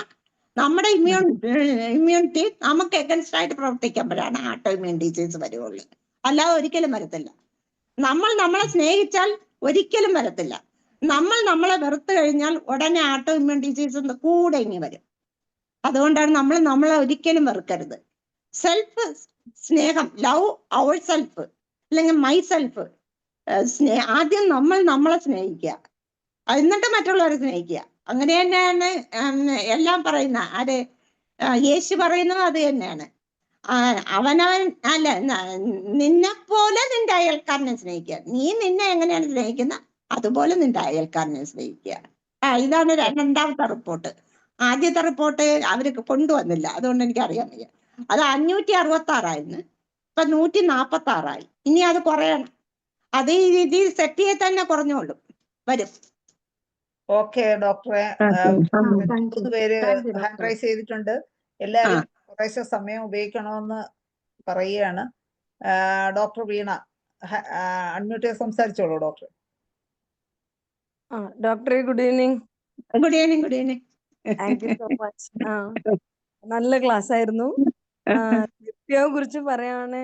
നമ്മുടെ ഇമ്മ്യൂണിറ്റി നമുക്ക് എഗൻസ്റ്റ് ആയിട്ട് പ്രവർത്തിക്കുമ്പോഴാണ് ആട്ടോ ഇമ്മ്യൂൺ ഡിസീസ് വരുവുള്ളൂ. അല്ലാതെ ഒരിക്കലും വരത്തില്ല. നമ്മൾ നമ്മളെ സ്നേഹിച്ചാൽ ഒരിക്കലും വരത്തില്ല. നമ്മൾ നമ്മളെ വെറുത്ത് കഴിഞ്ഞാൽ ഉടനെ ആട്ടോ ഇമ്മ്യൂൺ ഡിസീസ് കൂടെ ഇനി വരും. അതുകൊണ്ടാണ് നമ്മളെ ഒരിക്കലും വെറുക്കരുത്. സെൽഫ് സ്നേഹം, ലവ് അവർ സെൽഫ് അല്ലെങ്കിൽ മൈ സെൽഫ്. ആദ്യം നമ്മളെ സ്നേഹിക്കുക, എന്നിട്ട് മറ്റുള്ളവരെ സ്നേഹിക്കുക. അങ്ങനെ തന്നെയാണ് എല്ലാം പറയുന്ന. അത് യേശു പറയുന്നത് അത് തന്നെയാണ്. അവനവൻ അല്ല, നിന്നെ പോലെ നിന്റെ അയൽക്കാരനെ സ്നേഹിക്കുക. നീ നിന്നെ എങ്ങനെയാണ് സ്നേഹിക്കുന്ന അതുപോലെ നിന്റെ അയൽക്കാരനെ സ്നേഹിക്കുക. ഇതാണ് രണ്ടാമത്തെ റിപ്പോർട്ട്. ആദ്യത്തെ റിപ്പോർട്ട് അവര് കൊണ്ടുവന്നില്ല, അതുകൊണ്ട് എനിക്ക് അറിയാൻ വയ്യ. അത് 566 ഇപ്പൊ 146. ഇനി അത് കുറയണം. അത് ഈ രീതിയിൽ സെറ്റ് ചെയ്ത് തന്നെ കുറഞ്ഞോളും, വരും. ഓക്കെ ഡോക്ടറെ, 3 പേര് ഹാൻഡ് റൈസ് ചെയ്തിട്ടുണ്ട്. എല്ലാവരും കുറേശ്ശെ സമയം ഉപയോഗിക്കണമെന്ന് പറയുകയാണ്. ഡോക്ടർ വീണ അൺമ്യൂട്ട് ചെയ്ത് സംസാരിച്ചോളൂ ഡോക്ടർ. ഡോക്ടറെ good evening. Good evening. Good evening. Thank you so much. നല്ല ക്ലാസ് ആയിരുന്നു. സെപ്റ്റിയെ കുറിച്ച് പറയാന്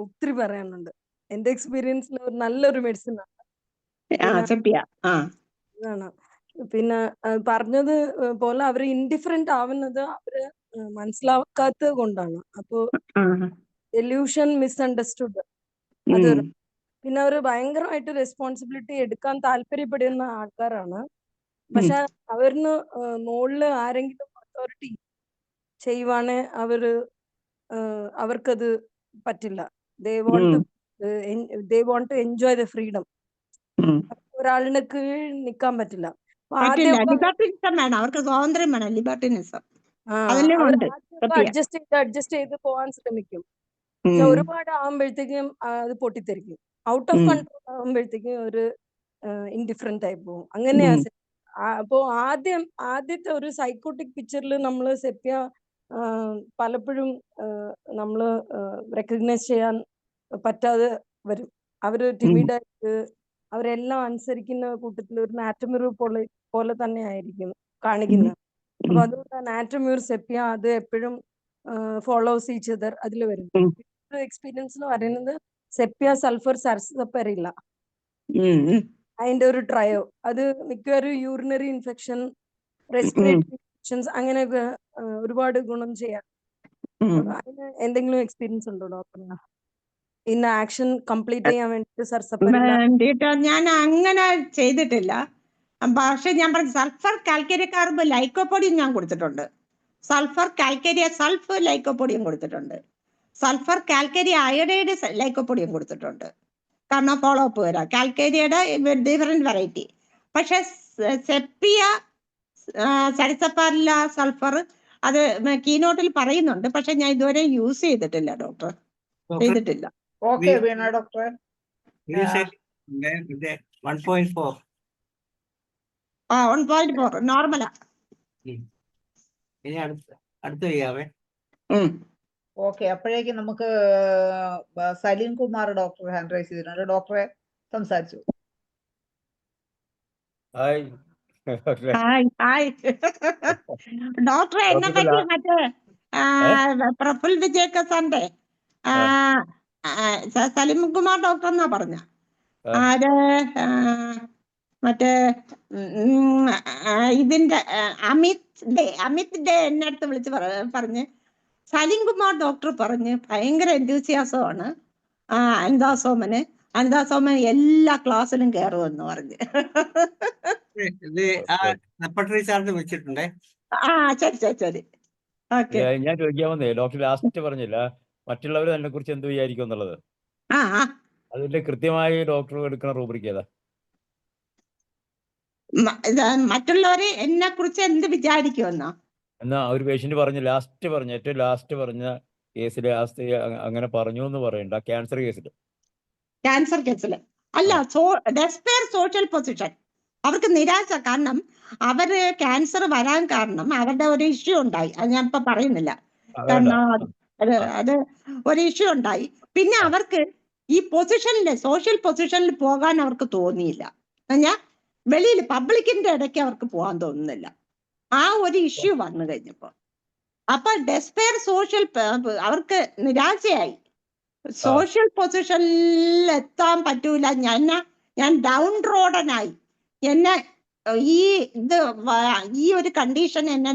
ഒത്തിരി പറയാനുണ്ട്. എന്റെ എക്സ്പീരിയൻസിൽ നല്ലൊരു മെഡിസിൻ ആണ്. പിന്നെ പറഞ്ഞത് പോലെ അവര് ഇൻഡിഫറന്റ് ആവുന്നത് അവര് മനസ്സിലാക്കാത്തത് കൊണ്ടാണ്. അപ്പൊ എല്യൂഷൻ മിസ്അണ്ടർസ്റ്റുഡ് അത്. പിന്നെ അവര് ഭയങ്കരമായിട്ട് റെസ്പോൺസിബിലിറ്റി എടുക്കാൻ താല്പര്യപ്പെടുന്ന ആൾക്കാരാണ്. പക്ഷെ അവരിന് മുകളില് ആരെങ്കിലും അതോറിറ്റി ചെയ്യുവാണെ അവർക്കത് പറ്റില്ല. They won't to enjoy the freedom. ഒരാളിന് കീഴിൽ നിൽക്കാൻ പറ്റില്ല. അവർക്ക് സ്വാതന്ത്ര്യം വേണം, ലിബർട്ടിനിസം. അഡ്ജസ്റ്റ് ചെയ്ത് പോവാൻ ശ്രമിക്കും. പക്ഷെ ഒരുപാട് ആവുമ്പോഴത്തേക്കും അത് പൊട്ടിത്തെറിക്കും. ഔട്ട് ഓഫ് കൺട്രോൾ ആവുമ്പോഴത്തേക്കും ഒരു ഇൻഡിഫറന്റ് ആയി പോകും. അങ്ങനെയാ. അപ്പോ ആദ്യത്തെ ഒരു സൈക്കോട്ടിക് പിക്ചറിൽ നമ്മള് സെപ്റ്റിയ പലപ്പോഴും നമ്മള് റെക്കഗ്നൈസ് ചെയ്യാൻ പറ്റാതെ വരും. അവര് ടിമിഡായിട്ട് അവരെല്ലാം അനുസരിക്കുന്ന കൂട്ടത്തിൽ ഒരു നാറ്റമിറ പോലെ തന്നെ ആയിരിക്കും കാണിക്കുന്നത്. അപ്പൊ അതുകൊണ്ട് നാട്രമ്യൂർ സെപ്പിയ അത് എപ്പോഴും ഫോളോസ് ഈച്ച് അതർ അതിൽ വരും. എക്സ്പീരിയൻസ് എന്ന് പറയുന്നത് സെപ്പിയ സൾഫർ സർസപ്പറില്ല അതിന്റെ ഒരു ട്രയോ, അത് മിക്കവാറും യൂറിനറി ഇൻഫെക്ഷൻ, റെസ്പിറേറ്ററി ഇൻഫെക്ഷൻസ് അങ്ങനെയൊക്കെ ഒരുപാട് ഗുണം ചെയ്യാം. അതിന് എന്തെങ്കിലും എക്സ്പീരിയൻസ് ഉണ്ടോ ഡോക്ടറിന് ഇന്ന ആക്ഷൻ കംപ്ലീറ്റ് ചെയ്യാൻ വേണ്ടിട്ട് സർസപ്പറില്ല? വേണ്ടിയിട്ട് ഞാൻ അങ്ങനെ ചെയ്തിട്ടില്ല. പക്ഷെ ഞാൻ പറഞ്ഞു സൾഫർ കാൽക്കേരിയ കാർബ് ലൈക്കോപ്പൊടിയും ഞാൻ കൊടുത്തിട്ടുണ്ട്. സൾഫർ കാൽക്കേരിയ സൾഫ് ലൈക്കോപ്പൊടിയും കൊടുത്തിട്ടുണ്ട്. സൾഫർ കാൽക്കേരിയ അയഡൈഡ് ലൈക്കോപ്പൊടിയും കൊടുത്തിട്ടുണ്ട്. കാരണം ഫോളോ അപ്പ് വരാം. കാൽക്കേരിയയുടെ ഡിഫറെന്റ് വെറൈറ്റി. പക്ഷെ സെപ്പിയ സരിസപ്പാറില്ല സൾഫർ അത് കീനോട്ടിൽ പറയുന്നുണ്ട്. പക്ഷെ ഞാൻ ഇതുവരെ യൂസ് ചെയ്തിട്ടില്ല ഡോക്ടർ, ചെയ്തിട്ടില്ല. ഓക്കെ വീണ ഡോക്ടറെ. 1.4. 1.4 നോർമലാ. ഇനി അടുത്ത ചെയ്യാവേ. ഓക്കെ, അപ്പോഴേക്കും നമുക്ക് Salim Kumar doctor hand raise ചെയ്തിട്ടുണ്ട്. ഡോക്ടറെ സംസാരിച്ചു. ഹായ്. ഡോക്ടറെ എന്നെ പറ്റി മറ്റേ പ്രഫുൽ വിജയക്കസാന്റെ സലീം കുമാർ ഡോക്ടർ എന്നാ പറഞ്ഞ ആര് മറ്റേ ഇതിന്റെ അമിത് ഡേ എന്നെ അടുത്ത് വിളിച്ച് പറഞ്ഞ് സലീം കുമാർ ഡോക്ടർ പറഞ്ഞ് ഭയങ്കര എന്ത്യൂസിയാസമാണ് അനിതാസോമന്. അനിതാസോമൻ എല്ലാ ക്ലാസ്സിലും കയറുമെന്ന് പറഞ്ഞ്. വെച്ചിട്ടുണ്ടേ. ശരി ശരി ശരി. ഓക്കെ, ഞാൻ ചോദിക്കാൻ വന്നേ, ഡോക്ടർ ലാസ്റ്റ് പറഞ്ഞില്ല മറ്റുള്ളവർ അതിനെ കുറിച്ച് എന്ത് വിചാരിക്കും എന്നുള്ളത്. അതിന്റെ കൃത്യമായി ഡോക്ടർ എടുക്കുന്ന റൂബ്രിക് ഏതാ? മറ്റുള്ളവര് എന്നെ കുറിച്ച് എന്ത് വിചാരിക്കുമെന്നോ? എന്നാ ഒരു പേഷ്യന്റ് പറഞ്ഞു ഏറ്റവും ലാസ്റ്റ് പറഞ്ഞ കേസിൽ അങ്ങനെ പറഞ്ഞു എന്ന് പറയണ്ട. ക്യാൻസർ കേസിൽ അല്ല, ഡെസ്പെയർ സോഷ്യൽ പൊസിഷൻ. അവർക്ക് നിരാശ. കാരണം അവര് ക്യാൻസർ വരാൻ കാരണം അവരുടെ ഒരു ഇഷ്യൂ ഉണ്ടായി. അത് ഞാൻ ഇപ്പൊ പറയുന്നില്ല. കാരണം അത് ഒരു ഇഷ്യൂ ഉണ്ടായി. പിന്നെ അവർക്ക് ഈ പൊസിഷനില് സോഷ്യൽ പൊസിഷനിൽ പോകാൻ അവർക്ക് തോന്നിയില്ല. ഞാൻ വെളിയിൽ പബ്ലിക്കിന്റെ ഇടയ്ക്ക് അവർക്ക് പോകാൻ തോന്നുന്നില്ല. ആ ഒരു ഇഷ്യൂ വന്നു കഴിഞ്ഞപ്പോ അപ്പൊ ഡെസ്പെയർ സോഷ്യൽ അവർക്ക് നിരാശയായി. സോഷ്യൽ പൊസിഷനിൽ എത്താൻ പറ്റൂല, ഞാൻ ഡൗൺ റോഡനായി. എന്നെ ഈ ഒരു കണ്ടീഷൻ എന്നെ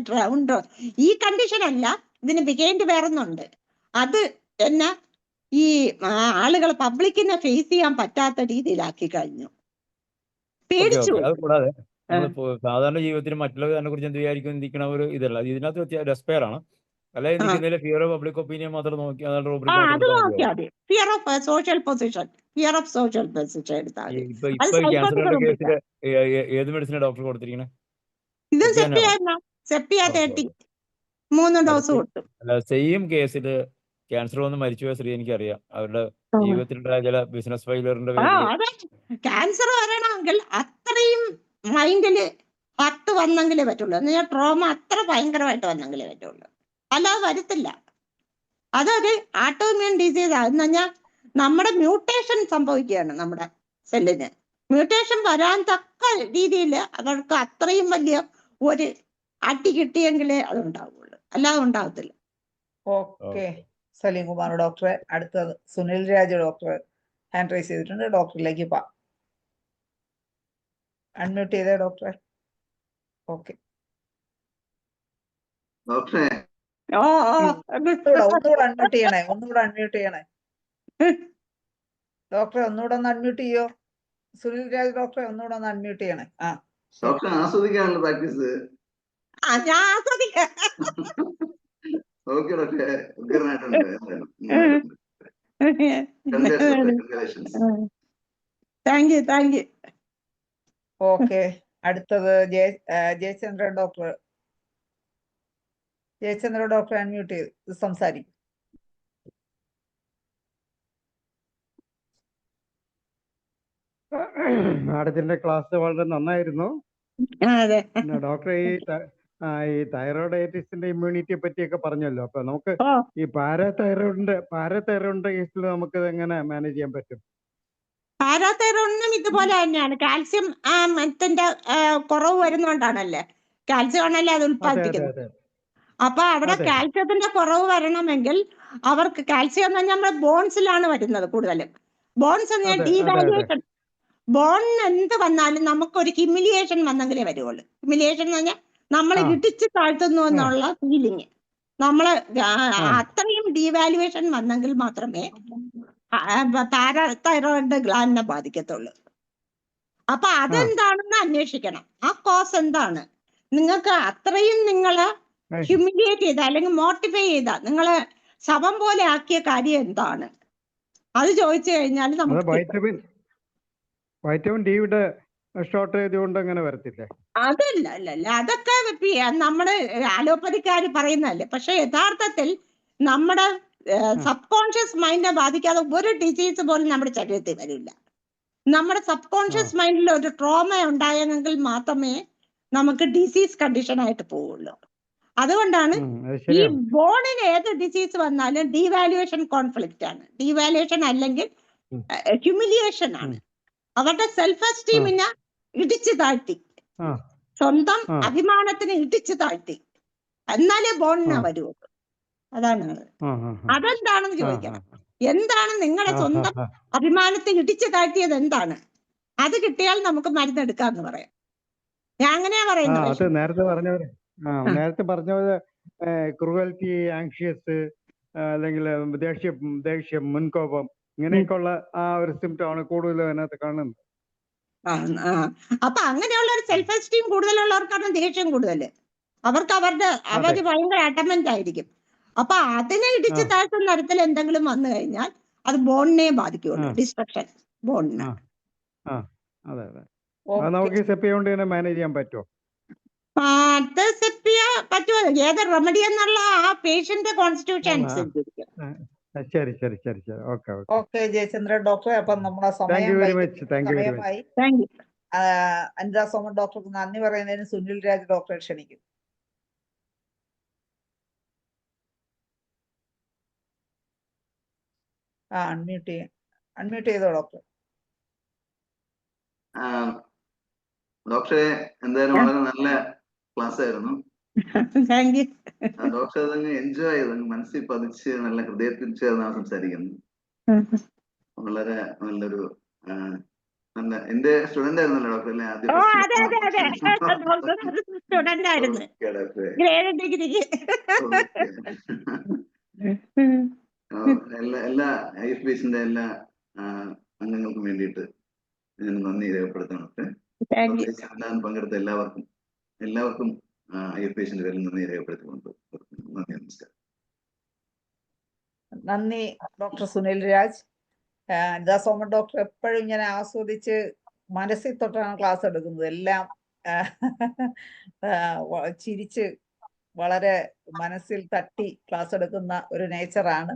ഈ കണ്ടീഷൻ അല്ല, ഇതിന് ബിഹൈൻഡ് വേറൊന്നുണ്ട്. അത് എന്നെ ഈ ആളുകൾ പബ്ലിക്കിനെ ഫേസ് ചെയ്യാൻ പറ്റാത്ത രീതിയിലാക്കി കഴിഞ്ഞു. പേടിച്ചു. അതുകൂടാതെ സാധാരണ ജീവിതത്തിൽ മറ്റുള്ളവർ അതിനെ കുറിച്ച് എന്ത് വിചാരിക്കും ചിന്തിക്കണ ഒരു ഇതല്ല. ഇതിനകത്ത് ഡെസ്പെയർ ആണ്. അല്ലാതെ ഫിയർ ഓഫ് പബ്ലിക് ഒപ്പീനിയൻ മാത്രം നോക്കി അത് നോക്കിയാൽ മതി. ഫിയർ ഓഫ് സോഷ്യൽ പൊസിഷൻ എടുത്താൽ കേസിൽ ഏത് മെഡിസിനാണ് ഡോക്ടർ കൊടുത്തിരിക്കുന്നത്? ഇത് സെപ്പിയ 30 3 ഡോസ് കൊടുത്തു. അല്ല, സെയിം കേസിൽ ക്യാൻസർ വന്ന് മരിച്ചുപോയ സ്ത്രീ എനിക്കറിയാം. അവരുടെ ജീവിതത്തിലുണ്ടായ ചില ബിസിനസ് ഫെയിലിയറിന്റെ ക്യാൻസർ വരണമെങ്കിൽ അത്രയും മൈൻഡില് ഹർട്ട് വന്നെങ്കിലേ പറ്റുള്ളൂ. എന്നാൽ ട്രോമ അത്ര ഭയങ്കരമായിട്ട് വന്നെങ്കിലേ പറ്റുള്ളൂ, അല്ലാതെ വരത്തില്ല. അതൊരു ആട്ടോഇമ്യൂൺ ഡിസീസ് എന്ന് പറഞ്ഞാൽ നമ്മുടെ മ്യൂട്ടേഷൻ സംഭവിക്കുകയാണ്. നമ്മുടെ സെല്ലിന് മ്യൂട്ടേഷൻ വരാൻ തക്ക രീതിയിൽ അവർക്ക് അത്രയും വലിയ ഒരു അടി കിട്ടിയെങ്കിലേ അതുണ്ടാവുള്ളൂ, അല്ലാതെ ഉണ്ടാവത്തില്ല. ഓക്കെ സലീം കുമാർ ഡോക്ടറെ. അടുത്തത് Sunil Raj doctor hand raise ചെയ്തിട്ടുണ്ട്. ഡോക്ടറിലേക്ക് അൺമ്യൂട്ട് ചെയ്തേ ഡോക്ടറെ. ഓക്കെ ഡോക്ടറെ ഒന്നുകൂടെ അൺമ്യൂട്ട് ചെയ്യണേ ഡോക്ടറെ. ഒന്നുകൂടെ ഒന്ന് അൺമ്യൂട്ട് ചെയ്യോ സുനിൽ രാജ് ഡോക്ടറെ? ഒന്നുകൂടെ ഒന്ന് അൺമ്യൂട്ട് ചെയ്യണേ. ഡോക്ടറെ ആസ്വദിക്കാനുള്ള പ്രാക്ടീസ്. ഓക്കെ ഡോക്ടറെ, താങ്ക് യു. ഓക്കെ, അടുത്തത് Jayachandran doctor. Jayachandran doctor unmute ചെയ്ത് സംസാരിക്കും. മാഡത്തിന്റെ ക്ലാസ് വളരെ നന്നായിരുന്നു. ഡോക്ടർ ഈ തൈറോയിഡൈറ്റിസിന്റെ ഇമ്മ്യൂണിറ്റിയെ പറ്റിയൊക്കെ പറഞ്ഞല്ലോ. അപ്പൊ നമുക്ക് ഈ പാരാതൈറോയിഡിന്റെ കേസിൽ നമുക്ക് എങ്ങനെ മാനേജ് ചെയ്യാൻ പറ്റും? പാരാതൈറോയിഡിനും ഇതുപോലെ തന്നെയാണ്. കാൽസ്യം കുറവ് വരുന്നോണ്ടാണല്ലേ. കാൽസ്യം ആണല്ലേ അത് അതെ അതെ ഉൽപ്പാദിപ്പിക്കുന്നത്. അതെ അപ്പൊ അവിടെ അതെ കാൽസ്യത്തിന്റെ കുറവ് വരണമെങ്കിൽ അവർക്ക് കാൽസ്യം എന്ന് പറഞ്ഞാൽ നമ്മുടെ ബോൺസിലാണ് വരുന്നത് കൂടുതലും. ബോൺസ് അതെ അതെ അതെ ഡീവാലുവേഷൻ, ബോണിന് എന്ത് വന്നാലും നമുക്കൊരു ഹ്യൂമിലിയേഷൻ വന്നെങ്കിലേ വരുവുള്ളൂ. ഹ്യൂമിലിയേഷൻ എന്ന് പറഞ്ഞാൽ നമ്മളെ ആ ഇടിച്ച് താഴ്ത്തുന്നു ആ എന്നുള്ള ഫീലിങ്. നമ്മള് ആ അത്രയും ഡീവാലുവേഷൻ വന്നെങ്കിൽ മാത്രമേ പാരാതൈറോയിഡ് ഗ്ലാൻഡിനെ ബാധിക്കത്തുള്ളൂ. അപ്പൊ ആ അതെന്താണെന്ന് അന്വേഷിക്കണം. ആ കോസ് എന്താണ്? നിങ്ങൾക്ക് അത്രയും നിങ്ങള് ഏയ്, ഹ്യൂമിലിയേറ്റ് ചെയ്ത അല്ലെങ്കിൽ മോട്ടിഫൈ ചെയ്ത നിങ്ങളെ ശവം പോലെ ആക്കിയ കാര്യം എന്താണ്? അത് ചോദിച്ചു കഴിഞ്ഞാൽ അത് നമുക്ക് കിട്ടും. വൈറ്റമിൻ ഡിയുടെ ഷോർട്ടേജ് കൊണ്ട് അങ്ങനെ വരത്തില്ലേ? അതല്ല അല്ലല്ല അതൊക്കെ നമ്മള് അലോപ്പതിക്കാര് പറയുന്നതല്ലേ. പക്ഷെ യഥാർത്ഥത്തിൽ നമ്മുടെ ആ സബ് കോൺഷ്യസ് മൈൻഡിനെ ബാധിക്കാതെ ഒരു ഡിസീസ് പോലും നമ്മുടെ ശരീരത്തിൽ വരില്ല. നമ്മുടെ സബ് ആ കോൺഷ്യസ് മൈൻഡിൽ ഒരു ട്രോമ ഉണ്ടായെങ്കിൽ മാത്രമേ നമുക്ക് ഡിസീസ് കണ്ടീഷൻ ആയിട്ട് പോവുള്ളൂ. അതുകൊണ്ടാണ് അത് ഈ ശരിയാണ്. ബോണിന് ഏത് ഡിസീസ് വന്നാലും ഡീവാലുവേഷൻ കോൺഫ്ലിക്റ്റ് ആണ്. ഡീവാലുവേഷൻ അല്ലെങ്കിൽ ഉം, ഹ്യൂമിലിയേഷൻ ആണ്. ഉം, അവരുടെ സെൽഫ് ആ എസ്റ്റീമിനെ ഇടിച്ചു താഴ്ത്തി, ആ സ്വന്തം ആ അഭിമാനത്തിന് ഇടിച്ചു താഴ്ത്തി, എന്നാലേ ആ ബോണിന് വരുള്ളൂ. അതാണ് അത്. ആ ആ അതെന്താണെന്ന് ആ ചോദിക്കണം. എന്താണ് നിങ്ങളുടെ ആ സ്വന്തം ആ അഭിമാനത്തെ ഇടിച്ചു താഴ്ത്തിയത് എന്താണ്? അത് കിട്ടിയാൽ നമുക്ക് മരുന്നെടുക്കാന്ന് പറയാം. ഞാൻ അങ്ങനെയാ ആ പറയുന്നത്. അത് പക്ഷെ നേരത്തെ പറഞ്ഞത് ക്രൂവൽറ്റി, ആങ്ഷ്യസ്, അല്ലെങ്കിൽ ദേഷ്യം ദേഷ്യം മുൻകോപം ഇങ്ങനെയൊക്കെയുള്ള ആ ഒരു സിംറ്റം ആണ് കൂടുതലും അതിനകത്ത് കാണുന്നത്. അപ്പൊ അങ്ങനെയുള്ള ഒരു സെൽഫ് എസ്റ്റീം കൂടുതലുള്ളവർക്കാണ് ദേഷ്യം കൂടുതൽ. അവർക്ക് അതെ അവര് ഭയങ്കര അഡമന്റ് ആയിരിക്കും. അപ്പൊ അതിനെ ആ ഇടിച്ചു താഴ്ത്തുന്ന തരത്തിൽ എന്തെങ്കിലും വന്നു കഴിഞ്ഞാൽ അത് ബോണിനെ ബാധിക്കുള്ളൂ. ആ ഡിസ്ട്രക്ഷൻ ബോണിന്. ആ ആ അതെ അതെ. അത് ഓക്കെ. നമുക്ക് ഈ സെപ്പി കൊണ്ട് തന്നെ മാനേജ് ചെയ്യാൻ പറ്റുമോ? അത് സെപ്പിയ പറ്റുമോ? ഏത് റെമഡി എന്നുള്ള ആ പേഷ്യന്റ് കോൺസ്റ്റിറ്റ്യൂഷൻ ആ അനുസരിച്ചിരിക്കും. ശരി ശരി ശരി ശരി ഓക്കെ ഓക്കെ. ഓക്കെ ജയചന്ദ്രൻ ഡോക്ടറെ, അപ്പം നമ്മുടെ താങ്ക് സമയം യു വെരി വൈകുന്ന much. Thank you very much. സമയമായി. Thank you. അനിത സോമൻ ഡോക്ടർക്ക് നന്ദി പറയുന്നതിന് സുനിൽ രാജ് ഡോക്ടറെ ക്ഷണിക്കും. അൺമ്യൂട്ട് ചെയ്തോ ഡോക്ടർ. ഡോക്ടറെ എന്തായാലും വളരെ നല്ല ക്ലാസ് ആയിരുന്നു. Thank you. ഡോക്ടർ അതങ്ങ് എൻജോയ് ചെയ്ത് അങ്ങ് മനസ്സിൽ പതിച്ച് നല്ല ഹൃദയത്തിൽ ചേർന്നാണ് സംസാരിക്കുന്നത്. വളരെ നല്ലൊരു നല്ല എന്റെ സ്റ്റുഡന്റ് ആയിരുന്നല്ലോ ഡോക്ടർ അല്ലേ ആദ്യം ഓ ഫസ്റ്റ്? അതെ അതെ അതെ. സ്റ്റുഡന്റ് ആയിരുന്നു, ഓക്കെ ഡോക്ടറെ. ഗ്രേഡ് ഡിഗ്രിക്ക്. ഓക്കെ. എല്ലാ IFBCന്റെ എല്ലാ അംഗങ്ങൾക്കും വേണ്ടിയിട്ട് ഞാൻ നന്ദി രേഖപ്പെടുത്തണം ഡോക്ടറെ. Thank you. പ്രത്യേകിച്ച് എല്ലാവരും പങ്കെടുത്ത എല്ലാവർക്കും IFBCന്റെ പേരിൽ നന്ദി രേഖപ്പെടുത്തിക്കൊണ്ട് നന്ദി, നമസ്കാരം. നന്ദി ഡോക്ടർ സുനിൽ രാജ്. അനിത സോമൻ ഡോക്ടർ എപ്പോഴും ഇങ്ങനെ ആസ്വദിച്ച് മനസ്സിൽ തൊട്ടാണ് ക്ലാസ് എടുക്കുന്നത്. എല്ലാം ചിരിച്ച് വളരെ മനസ്സിൽ തട്ടി ക്ലാസ് എടുക്കുന്ന ഒരു നേച്ചറാണ്.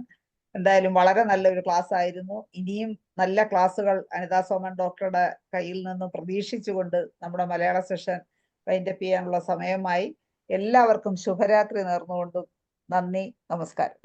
എന്തായാലും വളരെ നല്ലൊരു ക്ലാസ് ആയിരുന്നു. ഇനിയും നല്ല ക്ലാസ്സുകൾ അനിത സോമൻ ഡോക്ടറുടെ കയ്യിൽ നിന്ന് പ്രതീക്ഷിച്ചുകൊണ്ട് നമ്മുടെ മലയാള സെഷൻ വൈൻഡപ്പ് ചെയ്യാനുള്ള സമയമായി. എല്ലാവർക്കും ശുഭരാത്രി നേർന്നുകൊണ്ടും നന്ദി, നമസ്കാരം.